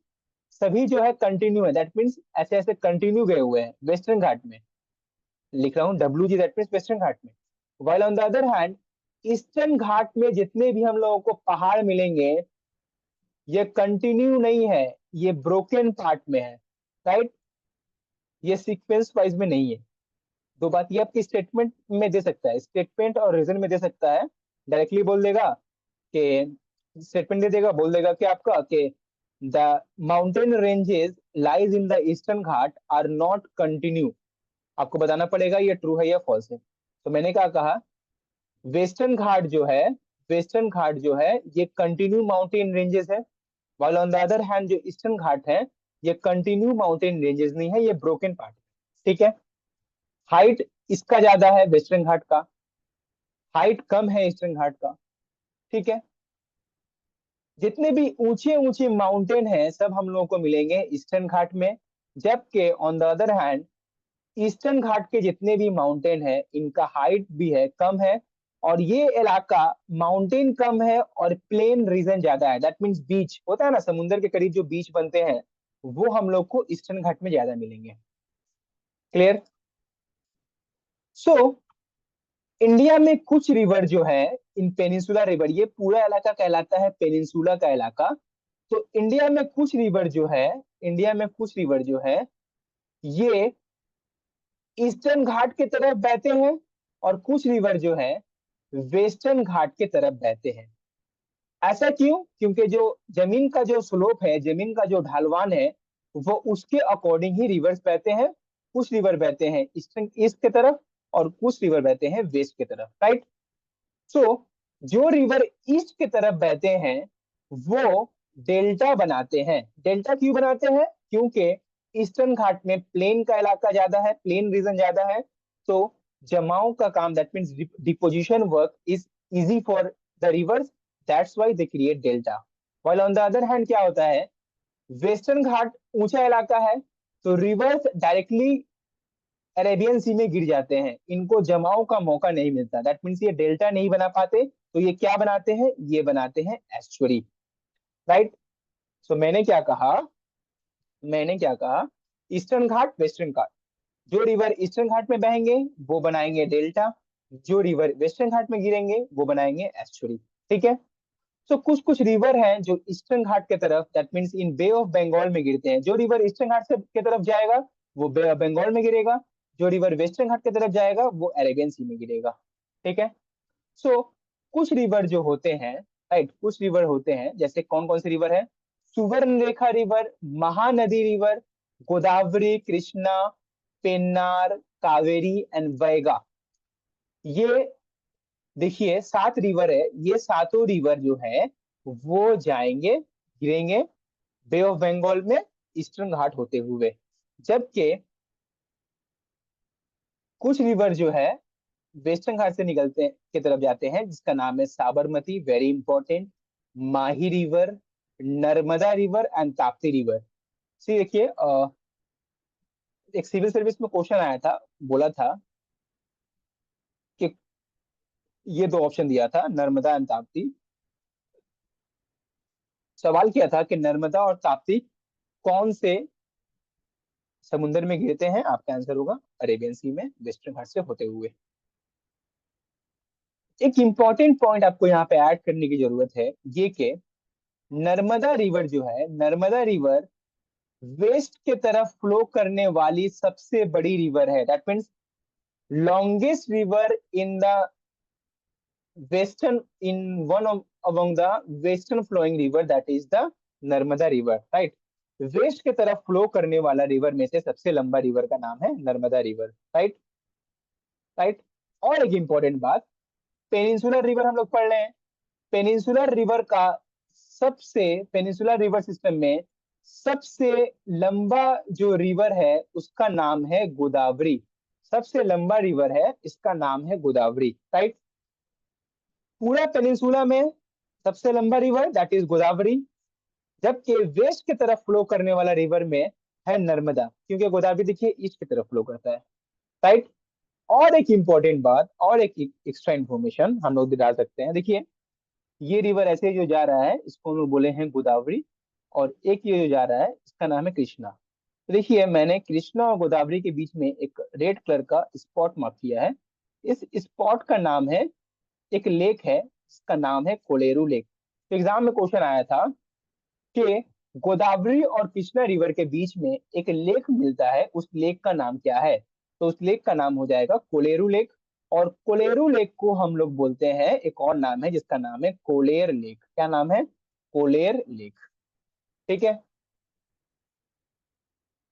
सभी जो है कंटिन्यू है, दैट मीन्स ऐसे ऐसे कंटिन्यू गए हुए हैं वेस्टर्न घाट में। लिख रहा हूँ WG, that means Western Ghat में। While on the other hand Eastern Ghat में जितने भी हम लोगों को पहाड़ मिलेंगे, ये कंटिन्यू नहीं है, ये ब्रोकन पार्ट में है। राइट, ये सीक्वेंस वाइज में नहीं है। दो बात ये आपकी स्टेटमेंट में दे सकता है, स्टेटमेंट और रीजन में दे सकता है। डायरेक्टली बोल देगा कि स्टेटमेंट दे देगा, बोल देगा कि आपका कि the mountain ranges lies in the eastern Ghat are not continue. आपको बताना पड़ेगा ये ट्रू है या फॉल्स है। तो मैंने क्या कहा, वेस्टर्न घाट जो है, वेस्टर्न घाट जो है ये कंटिन्यू माउंटेन रेंजेस है, while on the other hand जो ईस्टर्न घाट है ये कंटिन्यू माउंटेन रेंजेस नहीं है, ये ब्रोकन पार्ट है। ठीक है। हाइट इसका ज्यादा है वेस्टर्न घाट का, हाइट कम है ईस्टर्न घाट का। ठीक है। जितने भी ऊंचे ऊंचे माउंटेन हैं सब हम लोगों को मिलेंगे ईस्टर्न घाट में, जबकि on the other hand Eastern Ghat के जितने भी माउंटेन है इनका हाइट भी है कम है। और ये इलाका माउंटेन कम है और प्लेन रीजन ज्यादा है, दैट मीन्स बीच होता है ना, समुद्र के करीब जो बीच बनते हैं वो हम लोग को ईस्टर्न घाट में ज्यादा मिलेंगे। क्लियर। सो इंडिया में कुछ रिवर जो है, इन पेनिनसुला रिवर, ये पूरा इलाका कहलाता है पेनिनसुला का इलाका। तो इंडिया में कुछ रिवर जो है, इंडिया में कुछ रिवर जो है ये ईस्टर्न घाट के तरफ बहते हैं, और कुछ रिवर जो है वेस्टर्न घाट के तरफ बहते हैं। ऐसा क्यों, क्योंकि जो जमीन का जो स्लोप है, जमीन का जो ढालवान है, वो उसके अकॉर्डिंग ही रिवर्स बहते हैं। कुछ रिवर बहते हैं ईस्टर्न ईस्ट के तरफ और कुछ रिवर बहते हैं वेस्ट के तरफ। राइट। सो जो रिवर ईस्ट के तरफ बहते हैं वो डेल्टा बनाते हैं। डेल्टा क्यों बनाते हैं? क्योंकि ईस्टर्न घाट में प्लेन का इलाका ज्यादा है, प्लेन रीजन ज्यादा है, तो जमाव का काम, that means deposition work is easy for the reverse, that's why they create delta. While on the other hand क्या होता है, वेस्टर्न घाट ऊंचा इलाका है, तो रिवर्स डायरेक्टली अरेबियन सी में गिर जाते हैं, इनको जमाव का मौका नहीं मिलता, दैट मीन्स ये डेल्टा नहीं बना पाते, तो ये क्या बनाते हैं, ये बनाते हैं एस्चुरी, राइट। सो मैंने क्या कहा, ईस्टर्न घाट वेस्टर्न घाट, जो रिवर ईस्टर्न घाट में बहेंगे वो बनाएंगे डेल्टा, जो रिवर वेस्टर्न घाट में गिरेंगे वो बनाएंगे एस्चुरी। ठीक है। तो कुछ कुछ रिवर हैं जो ईस्टर्न घाट के तरफ, that means in Bay of Bengal में गिरते हैं। जो रिवर ईस्टर्न घाट से के तरफ जाएगा वो बे ऑफ बंगाल में गिरेगा, जो रिवर वेस्टर्न घाट की तरफ जाएगा वो अरेबियन सी में गिरेगा। ठीक है। सो कुछ रिवर जो होते हैं, राइट, कुछ रिवर होते हैं, जैसे कौन कौन से रिवर है, Subarnarekha river, Mahanadi river, Godavari, Krishna, Pennar, Kaveri and Vaigai. ये देखिए 7 रिवर है, ये सातों रिवर जो है वो जाएंगे, गिरेंगे बे ऑफ बंगाल में ईस्टर्न घाट होते हुए। जबकि कुछ रिवर जो है वेस्टर्न घाट से निकलते हैं की तरफ जाते हैं, जिसका नाम है Sabarmati, very important, Mahi river, Narmada river and Tapti river. See देखिए, एक सिविल सर्विस में क्वेश्चन आया था, बोला था कि ये दो ऑप्शन दिया था, नर्मदा एंड ताप्ती। सवाल किया था कि नर्मदा और ताप्ती कौन से समुद्र में गिरते हैं, आपका आंसर होगा अरेबियन सी में वेस्टर्न घाट से होते हुए। एक इंपॉर्टेंट पॉइंट आपको यहाँ पे ऐड करने की जरूरत है, ये कि नर्मदा रिवर जो है, नर्मदा रिवर वेस्ट के तरफ फ्लो करने वाली सबसे बड़ी रिवर है, that means longest river in the western, in one among the western flowing river, that is the Narmada river, right. West के तरफ फ्लो करने वाला रिवर में से सबसे लंबा रिवर का नाम है नर्मदा रिवर, राइट, राइट। और एक इंपॉर्टेंट बात, पेनिनसुलर रिवर हम लोग पढ़ रहे हैं, पेनिनसुलर रिवर का सबसे, पेनिनसुलर रिवर सिस्टम में सबसे लंबा जो रिवर है उसका नाम है गोदावरी, सबसे लंबा रिवर है, इसका नाम है गोदावरी, राइट। पूरा पेनिनसुला में सबसे लंबा रिवर दैट इज गोदावरी, जबकि वेस्ट की तरफ फ्लो करने वाला रिवर में है नर्मदा, क्योंकि गोदावरी देखिए ईस्ट की तरफ फ्लो करता है, राइट। और एक इंपॉर्टेंट बात, और एक एक्स्ट्रा इंफॉर्मेशन हम लोग डाल सकते हैं, देखिए ये रिवर ऐसे जो जा रहा है इसको हम लोग बोले हैं गोदावरी, और एक ये जो जा रहा है इसका नाम है कृष्णा। तो देखिए मैंने कृष्णा और गोदावरी के बीच में एक रेड कलर का स्पॉट मार्क किया है, इस स्पॉट का नाम है, एक लेक है, इसका नाम है कोलेरू लेक। तो एग्जाम में क्वेश्चन आया था कि गोदावरी और कृष्णा रिवर के बीच में एक लेक मिलता है, उस लेक का नाम क्या है, तो उस लेक का नाम हो जाएगा कोलेरू लेक। और कोलेरू लेक को हम लोग बोलते हैं, एक और नाम है जिसका नाम है कोलेर लेक, क्या नाम है, कोलेर लेक। ठीक है।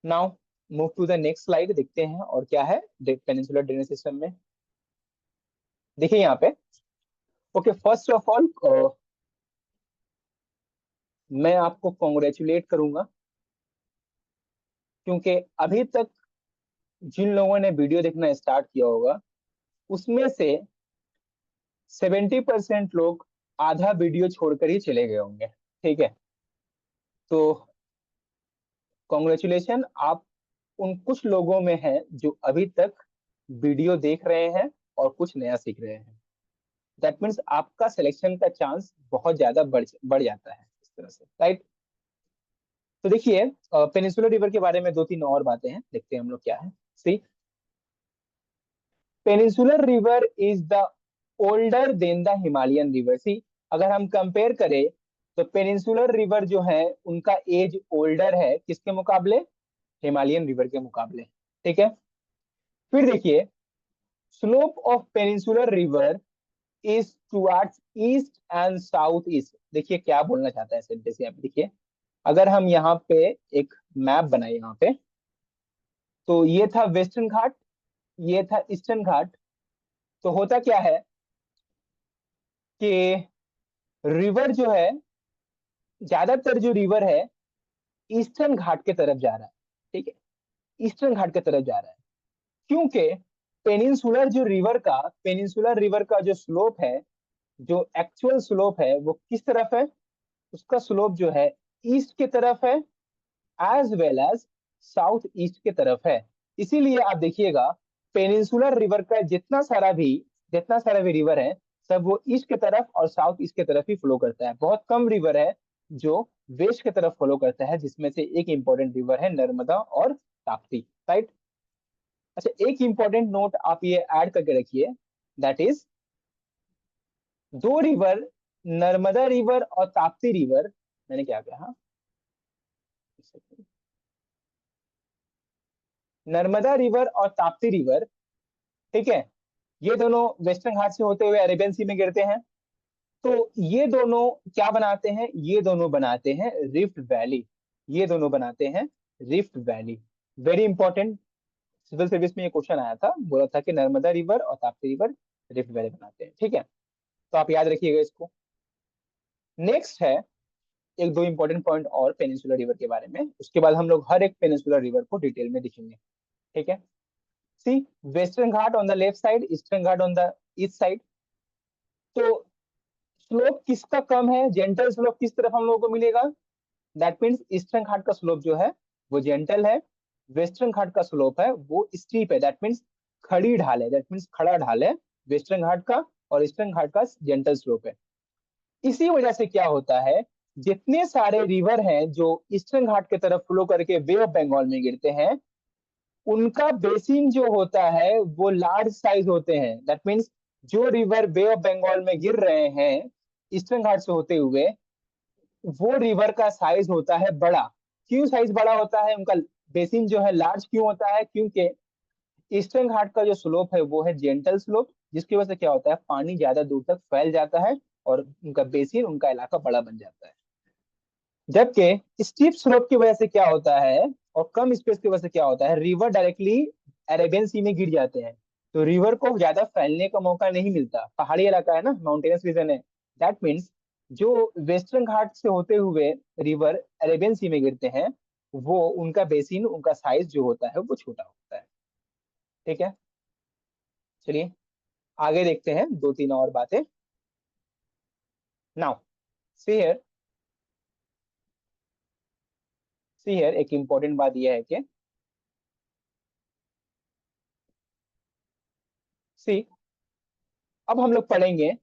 Now move to the next slide, देखते हैं और क्या है पेनिनसुलर ड्रेनेज सिस्टम में। देखिए यहाँ पे, ओके, फर्स्ट ऑफ ऑल मैं आपको कॉन्ग्रेचुलेट करूंगा, क्योंकि अभी तक जिन लोगों ने वीडियो देखना स्टार्ट किया होगा उसमें से 70% लोग आधा वीडियो छोड़कर ही चले गए होंगे। ठीक है। तो कॉन्ग्रेचुलेशन, आप उन कुछ लोगों में हैं जो अभी तक वीडियो देख रहे हैं और कुछ नया सीख रहे हैं, दैट मीन्स आपका सिलेक्शन का चांस बहुत ज्यादा बढ़ जाता है इस तरह से, राइट। तो देखिए पेनिनसुलर रिवर के बारे में दो तीन और बातें हैं, देखते हैं हम लोग क्या है। See, peninsular river is the older than the Himalayan river. See, अगर हम कंपेयर करें तो पेनिनसुलर रिवर जो है उनका एज ओल्डर है किसके मुकाबले, हिमालयन रिवर के मुकाबले। ठीक है। फिर देखिए, slope of peninsular river is towards east and south east. देखिए क्या बोलना चाहता है सेंटेंस यहाँ पे, देखिए अगर हम यहाँ पे एक मैप बनाए यहाँ पे, तो ये था वेस्टर्न घाट, ये था ईस्टर्न घाट, तो होता क्या है कि रिवर जो है ज्यादातर जो रिवर है ईस्टर्न घाट के तरफ जा रहा है। ठीक है, ईस्टर्न घाट की तरफ जा रहा है, क्योंकि पेनिनसुलर रिवर का जो स्लोप है, जो एक्चुअल स्लोप है वो किस तरफ है, उसका स्लोप जो है ईस्ट की तरफ है, as well as south east की तरफ है। इसीलिए आप देखिएगा पेनिनसुलर रिवर का जितना सारा भी रिवर है, सब वो ईस्ट की तरफ और साउथ ईस्ट की तरफ ही फ्लो करता है। बहुत कम रिवर है जो वेस्ट की तरफ फ्लो करता है, जिसमें से एक इंपॉर्टेंट रिवर है नर्मदा और ताप्ती, राइट। अच्छा, एक इंपॉर्टेंट नोट आप ये ऐड करके रखिए, दैट इज दो रिवर, नर्मदा रिवर और ताप्ती रिवर, मैंने क्या कहा, हाँ, एक सेकंड। नर्मदा रिवर और ताप्ती रिवर, ठीक है, ये दोनों वेस्टर्न घाट से होते हुए अरेबियन सी में गिरते हैं। तो ये दोनों क्या बनाते हैं, ये दोनों बनाते हैं रिफ्ट वैली। ये दोनों बनाते हैं rift valley. Very important, civil service में ये क्वेश्चन आया था, बोला था कि नर्मदा रिवर और ताप्ती रिवर रिफ्ट वैली बनाते हैं। ठीक है, तो आप याद रखिएगा इसको। नेक्स्ट है एक दो इंपॉर्टेंट पॉइंट और पेनिनसुलर रिवर के बारे में, उसके बाद हम लोग हर एक पेनिनसुलर रिवर को डिटेल में देखेंगे। ठीक है, see, Western Ghat on the left side, Eastern Ghat on the east side. तो स्लोप किसका कम है, जेंटल स्लोप किस तरफ हम लोगों को मिलेगा, दैट मीन्स ईस्टर्न घाट का स्लोप जो है वो जेंटल है, वेस्टर्न घाट का स्लोप है वो स्टीप है, दैट मीन्स खड़ी ढाल है, दैट मीन्स खड़ा ढाल है वेस्टर्न घाट का, और ईस्टर्न घाट का जेंटल स्लोप है। इसी वजह से क्या होता है, जितने सारे रिवर हैं जो ईस्टर्न घाट की तरफ फ्लो करके बे ऑफ बंगाल में गिरते हैं, उनका बेसिन जो होता है वो लार्ज साइज होते हैं, दैट मीन्स जो रिवर बे ऑफ बंगाल में गिर रहे हैं ईस्टर्न घाट से होते हुए, वो रिवर का साइज होता है बड़ा। क्यों साइज बड़ा होता है उनका, बेसिन जो है लार्ज क्यों होता है, क्योंकि ईस्टर्न घाट का जो स्लोप है वो है जेंटल स्लोप, जिसकी वजह से क्या होता है पानी ज्यादा दूर तक फैल जाता है और उनका बेसिन, उनका इलाका बड़ा बन जाता है। जबकि स्टीप स्लोप की वजह से क्या होता है और कम स्पेस की वजह से क्या होता है, रिवर डायरेक्टली अरेबियन सी में गिर जाते हैं, तो रिवर को ज्यादा फैलने का मौका नहीं मिलता, पहाड़ी इलाका है ना, माउंटेनस रीजन है। दैट मीन्स जो वेस्टर्न घाट से होते हुए रिवर अरेबियन सी में गिरते हैं, वो उनका बेसिन, उनका साइज जो होता है वो छोटा होता है। ठीक है, चलिए आगे देखते हैं दो तीन और बातें। नाउ सी हियर, एक इंपॉर्टेंट बात यह है कि सी, अब हम लोग पढ़ेंगे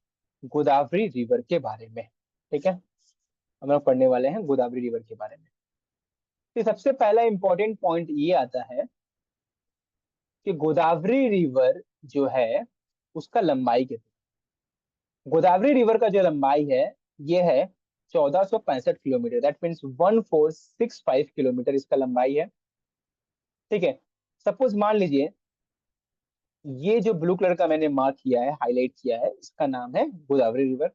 गोदावरी रिवर के बारे में। ठीक है, हम लोग पढ़ने वाले हैं गोदावरी रिवर के बारे में। तो सबसे पहला इंपॉर्टेंट पॉइंट ये आता है कि गोदावरी रिवर जो है उसका लंबाई कितना। गोदावरी रिवर का जो लंबाई है ये है 1465 किलोमीटर, दैट मीन्स 1465 किलोमीटर इसका लंबाई है। ठीक है, सपोज मान लीजिए ये जो ब्लू कलर का मैंने मार्क किया है, हाईलाइट किया है, इसका नाम है गोदावरी रिवर।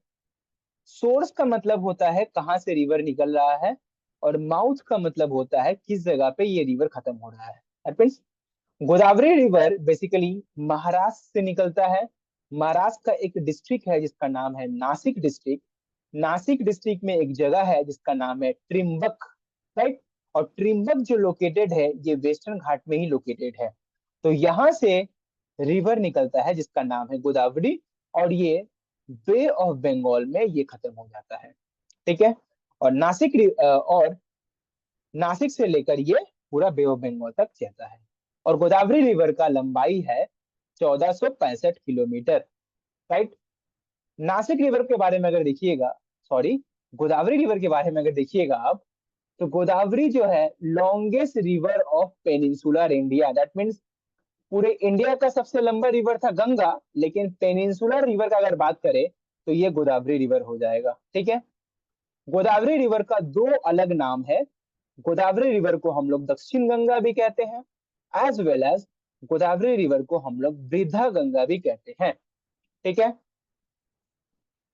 सोर्स का मतलब होता है कहाँ से रिवर निकल रहा है, और माउथ का मतलब होता है किस जगह पे ये रिवर खत्म हो रहा है। That means Godavari river basically Maharashtra से निकलता है। महाराष्ट्र का एक डिस्ट्रिक्ट है जिसका नाम है नासिक डिस्ट्रिक्ट। नासिक डिस्ट्रिक्ट में एक जगह है जिसका नाम है त्रिम्बक, राइट। और त्रिम्बक जो लोकेटेड है ये वेस्टर्न घाट में ही लोकेटेड है। तो यहाँ से रिवर निकलता है जिसका नाम है गोदावरी, और ये बे ऑफ बंगाल में ये खत्म हो जाता है। ठीक है, और नासिक से लेकर ये पूरा बे ऑफ बंगाल तक जाता है। और गोदावरी रिवर का लंबाई है 1465 किलोमीटर, राइट। नासिक रिवर के बारे में अगर देखिएगा, सॉरी, गोदावरी रिवर के बारे में अगर देखिएगा आप, तो गोदावरी जो है longest river of peninsular India, that means पूरे इंडिया का सबसे लंबा रिवर था गंगा, लेकिन पेनिनसुलर रिवर का अगर बात करें तो ये गोदावरी रिवर हो जाएगा। ठीक है, गोदावरी रिवर का दो अलग नाम है। गोदावरी रिवर को हम लोग दक्षिण गंगा भी कहते हैं, as well as Godavari river को हम लोग वृद्धा गंगा भी कहते हैं। ठीक है,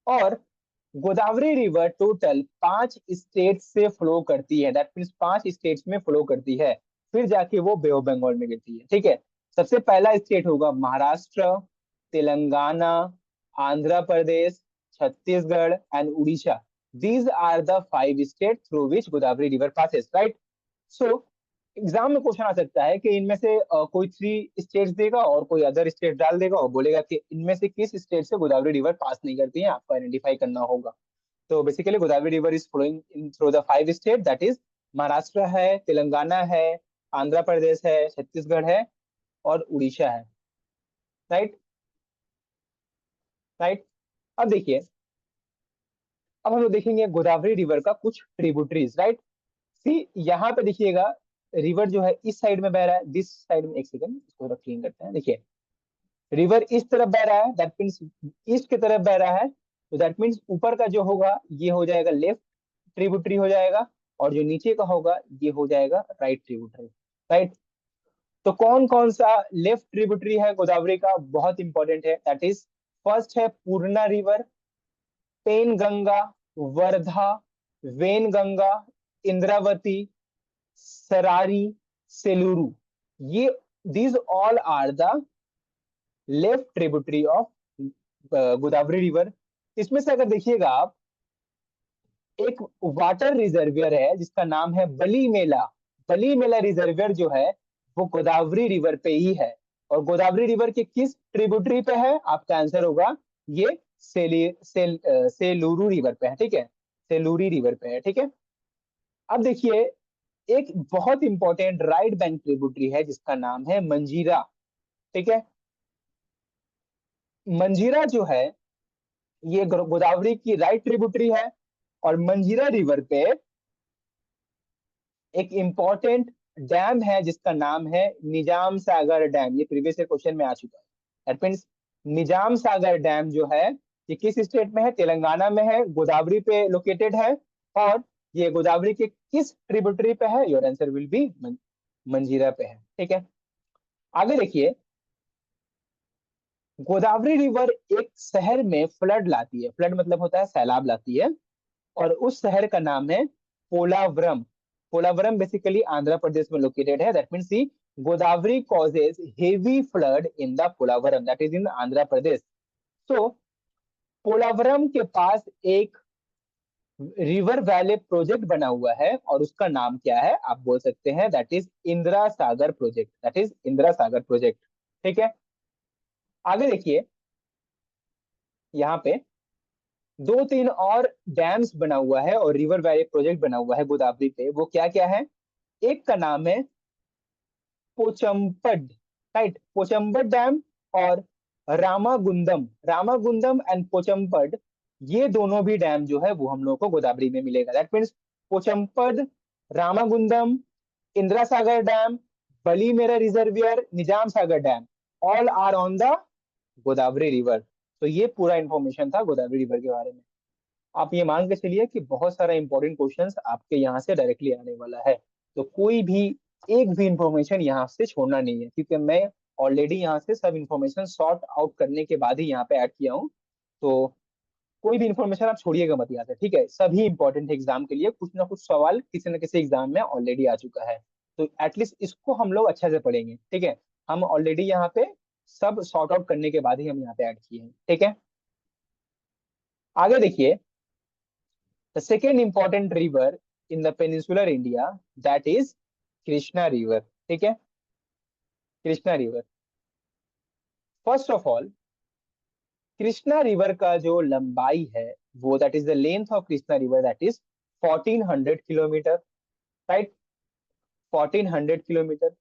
और गोदावरी रिवर टोटल 5 स्टेट से फ्लो करती है, दैट मीन्स 5 स्टेट्स में फ्लो करती है, फिर जाके वो बे ऑफ बंगाल में गिरती है। ठीक है, सबसे पहला स्टेट होगा Maharashtra, Telangana, Andhra Pradesh, Chhattisgarh and Orissa. These are the 5 states through which Godavari river passes, right? So exam में क्वेश्चन आ सकता है कि इनमें से कोई 3 स्टेट्स देगा और कोई अदर स्टेट डाल देगा और बोलेगा कि इनमें से किस स्टेट से गोदावरी रिवर पास नहीं करती है, आपको आइडेंटिफाई करना होगा। तो basically Godavari river is flowing in through the 5 state, that is Maharashtra है, तेलंगाना है, आंध्र प्रदेश है, छत्तीसगढ़ है और उड़ीसा है। Right right. अब देखिए, अब हम लोग देखेंगे गोदावरी रिवर का कुछ ट्रिब्यूटरीज, राइट। सी यहाँ पे देखिएगा, रिवर जो है इस साइड में बह रहा है, दिस साइड में, एक सेकंड इसको थोड़ा क्लीन करते हैं। देखिए, रिवर इस तरफ बह रहा है, दैट मीन्स ईस्ट की तरफ बह रहा है, तो दैट मीन्स ऊपर का जो होगा ये हो जाएगा लेफ्ट ट्रिब्यूटरी हो जाएगा, और जो नीचे का होगा ये हो जाएगा राइट ट्रिब्यूटरी। राइट। तो कौन कौन सा लेफ्ट ट्रिब्यूटरी है गोदावरी का, बहुत इंपॉर्टेंट है, दैट इज फर्स्ट है Purna river, Penganga, Wardha, Wainganga, Indravati, Sabari, Sileru. ये these all are the left tributary of Godavari river. इसमें से अगर देखिएगा आप, एक वाटर रिजर्वियर है जिसका नाम है बली मेला। बली मेला रिजर्वियर जो है वो गोदावरी रिवर पे ही है, और गोदावरी रिवर के किस ट्रिब्यूटरी पे है, आपका आंसर होगा ये सेलूरू रिवर पे है, ठीक है, सेलूरी रिवर पे है, ठीक है। अब देखिए, एक बहुत इंपॉर्टेंट राइट बैंक ट्रिब्यूटरी है जिसका नाम है मंजीरा, ठीक है। मंजीरा जो है ये गोदावरी की राइट ट्रिब्यूटरी है, और मंजीरा रिवर पे एक इंपॉर्टेंट डैम है जिसका नाम है निजाम सागर डैम। ये प्रीवियस क्वेश्चन में आ चुका है। That means Nizam Sagar dam जो है ये किस स्टेट में है, तेलंगाना में है, गोदावरी पे लोकेटेड है, और ये गोदावरी के किस ट्रिब्यूटरी पे है, योर आंसर विल बी मंजीरा पे है, ठीक है। आगे देखिए, गोदावरी रिवर एक शहर में फ्लड लाती है, फ्लड मतलब होता है सैलाब लाती है, और उस शहर का नाम है पोलावरम। पोलावरम बेसिकली आंध्र प्रदेश में लोकेटेड है, that means see Godavari causes heavy flood in the Polavaram, that is in Andhra Pradesh. So Polavaram के पास एक रिवर वैली प्रोजेक्ट बना हुआ है, और उसका नाम क्या है, आप बोल सकते हैं that is Indira Sagar project, that is Indira Sagar project, ठीक है। आगे देखिए, यहाँ पे 2-3 और डैम्स बना हुआ है और रिवर वैली प्रोजेक्ट बना हुआ है गोदावरी पे, वो क्या क्या है। एक का नाम है पोचम्पड, राइट, पोचम्पड डैम, और रामागुंडम, रामागुंडम एंड पोचम्पड, ये दोनों भी डैम जो है वो हम लोग को गोदावरी में मिलेगा। That means Pochampad, Ramagundam, Indira Sagar dam, Balimela reservoir, Nizam Sagar dam, all are on the Godavari river. तो ये पूरा इंफॉर्मेशन था गोदावरी रिवर के बारे में। आप ये मान के चलिए कि बहुत सारा इंपॉर्टेंट क्वेश्चंस आपके यहाँ से डायरेक्टली आने वाला है, तो कोई भी एक भी इंफॉर्मेशन यहाँ से छोड़ना नहीं है, क्योंकि मैं ऑलरेडी यहाँ से सब इंफॉर्मेशन सॉर्ट आउट करने के बाद ही यहाँ पे ऐड किया हूँ। तो कोई भी इंफॉर्मेशन आप छोड़िएगा मत यहाँ से, ठीक है। सभी इंपॉर्टेंट एग्जाम के लिए कुछ ना कुछ सवाल किसी न किसी एग्जाम में ऑलरेडी आ चुका है, तो एटलीस्ट इसको हम लोग अच्छे से पढ़ेंगे, ठीक है। हम ऑलरेडी यहाँ पे सब सॉर्ट आउट करने के बाद ही हम यहाँ पे ऐड किए हैं, ठीक है। आगे देखिए, the second important river in the peninsular India, that is Krishna river, ठीक है, Krishna river. First of all, Krishna river का जो लंबाई है वो, that is the length of Krishna river, that is 1400 kilometre, right, 1400 kilometre.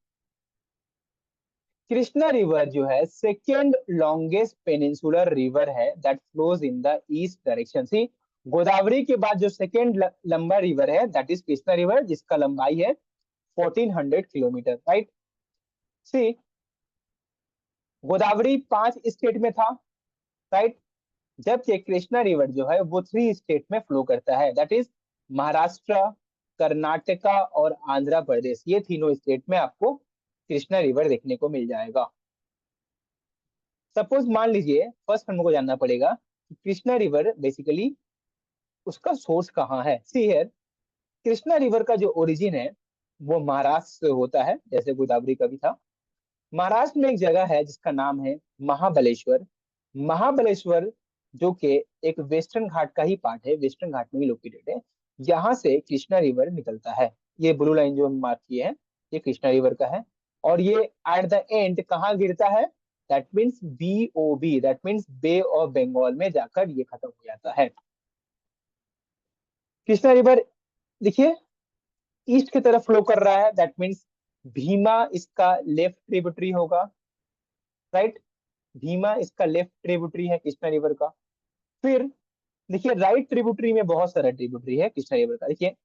Krishna river जो है सेकेंड लॉन्गेस्ट पेनिनसुलर रिवर है that flows in the east direction. See, Godavari के बाद जो सेकेंड लंबा रिवर है दैट इज कृष्णा रिवर, जिसका लंबाई है 1400 किलोमीटर, राइट। सी, गोदावरी 5 स्टेट में था, राइट, जबकि कृष्णा रिवर जो है वो 3 स्टेट में फ्लो करता है, दैट इज महाराष्ट्र, कर्नाटका और आंध्र प्रदेश। ये तीनों स्टेट में आपको कृष्णा रिवर देखने को मिल जाएगा। सपोज मान लीजिए, फर्स्ट हमको जानना पड़ेगा कि कृष्णा रिवर बेसिकली उसका सोर्स कहाँ है। सी हियर, कृष्णा रिवर का जो ओरिजिन है वो महाराष्ट्र से होता है, जैसे गोदावरी का भी था। महाराष्ट्र में एक जगह है जिसका नाम है महाबलेश्वर। महाबलेश्वर जो कि एक वेस्टर्न घाट का ही पार्ट है, वेस्टर्न घाट में ही लोकेटेड है। यहाँ से कृष्णा रिवर निकलता है। ये ब्लू लाइन जो हम मार्क किए हैं, ये कृष्णा रिवर का है। और ये एट द एंड कहाँ गिरता है? That means BOB, that means Bay of Bengal में जाकर ये खत्म हो जाता है। कृष्णा रिवर देखिए ईस्ट की तरफ फ्लो कर रहा है, दैट मीन्स भीमा इसका लेफ्ट ट्रिब्यूटरी होगा, राइट। भीमा इसका लेफ्ट ट्रिब्यूटरी है कृष्णा रिवर का। फिर देखिए राइट ट्रिब्यूटरी में बहुत सारा ट्रिब्यूटरी है कृष्णा रिवर का। देखिए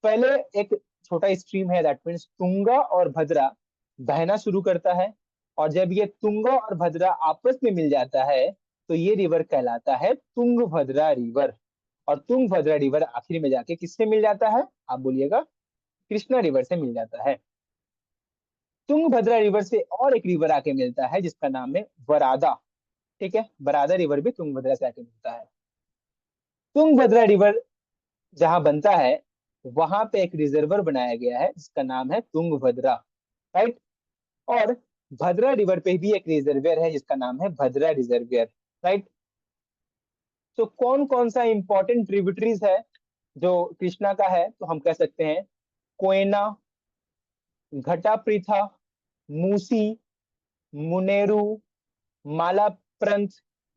पहले एक छोटा स्ट्रीम है, दैट मीन्स तुंगा और भद्रा बहना शुरू करता है। और जब ये तुंगा और भद्रा आपस में मिल जाता है तो ये रिवर कहलाता है तुंगभद्रा रिवर। और तुंगभद्रा रिवर आखिर में जाके किससे मिल जाता है? आप बोलिएगा, कृष्णा रिवर से मिल जाता है। तुंगभद्रा रिवर से और एक रिवर आके मिलता है जिसका नाम है वरादा। ठीक है, बरादा रिवर भी तुंगभद्रा से आके मिलता है। तुंगभद्रा रिवर जहां बनता है वहां पे एक रिजर्वर बनाया गया है जिसका नाम है तुंगभद्रा, राइट। और भद्रा रिवर पे भी एक रिजर्वियर है जिसका नाम है भद्रा रिजर्वियर, राइट। तो कौन कौन सा इंपॉर्टेंट ट्रिब्यूटरीज है जो कृष्णा का है? तो हम कह सकते हैं Koyna, Ghataprabha, Musi, Munneru, Malaprabha,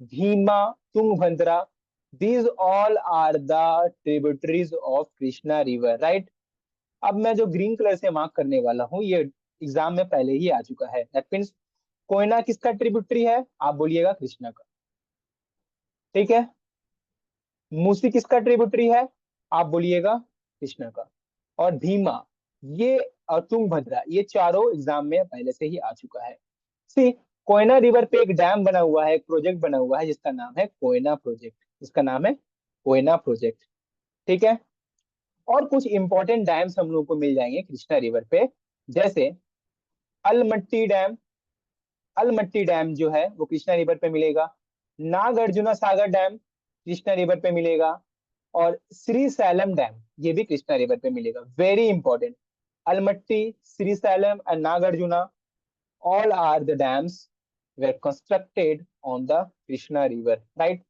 Bhima, Tungabhadra, these all are the tributaries of Krishna river, right. अब मैं जो ग्रीन कलर से मार्क करने वाला हूँ ये एग्जाम में पहले ही आ चुका है। दैट मीन्स कोयना किसका ट्रिब्यूटरी है? आप बोलिएगा कृष्णा का, ठीक है। मूसी किसका ट्रिब्यूटरी है? आप बोलिएगा कृष्णा का। और भीमा ये और तुंगभद्रा ये चारों एग्जाम में पहले से ही आ चुका है। सी, कोयना रिवर पे एक डैम बना हुआ है, एक प्रोजेक्ट बना हुआ है जिसका नाम है कोयना प्रोजेक्ट, जिसका नाम है कोयना प्रोजेक्ट, ठीक है। और कुछ इंपॉर्टेंट डैम्स हम लोग को मिल जाएंगे कृष्णा रिवर पे, जैसे अलमट्टी डैम। अलमट्टी डैम जो है वो कृष्णा रिवर पे मिलेगा। नागार्जुना सागर डैम कृष्णा रिवर पे मिलेगा। और श्री सैलम डैम ये भी कृष्णा रिवर पे मिलेगा। Very important, Almatti, Shri slam and Nagarjuna all are the dams were constructed on the Krishna river, right?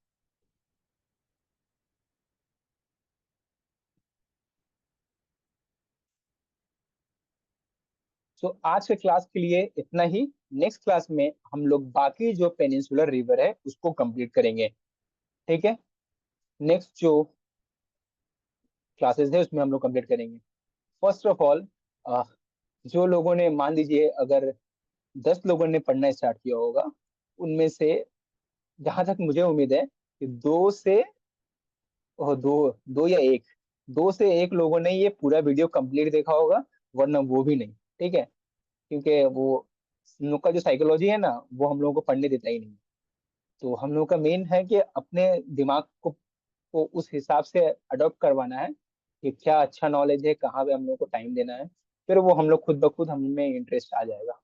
So आज के क्लास के लिए इतना ही। नेक्स्ट क्लास में हम लोग बाकी जो पेनिनसुलर रिवर है उसको कंप्लीट करेंगे, ठीक है। नेक्स्ट जो क्लासेस है उसमें हम लोग कंप्लीट करेंगे। फर्स्ट ऑफ ऑल, जो लोगों ने मान लीजिए अगर 10 लोगों ने पढ़ना स्टार्ट किया होगा, उनमें से जहां तक मुझे उम्मीद है कि दो से दो दो या एक, दो से एक लोगों ने ये पूरा वीडियो कंप्लीट देखा होगा, वरना वो भी नहीं, ठीक है। क्योंकि वो हम लोग का जो साइकोलॉजी है ना वो हम लोगों को पढ़ने देता ही नहीं। तो हम लोग का मेन है कि अपने दिमाग को उस हिसाब से अडॉप्ट करवाना है कि क्या अच्छा नॉलेज है, कहाँ पे हम लोग को टाइम देना है। फिर वो हम लोग खुद ब खुद हमें इंटरेस्ट आ जाएगा।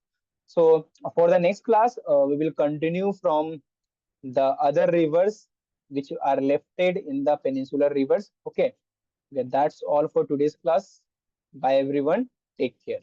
So for the next class we will continue from the other rivers which are lefted in the peninsular rivers. Okay, that's all for today's class. Bye everyone. Take care.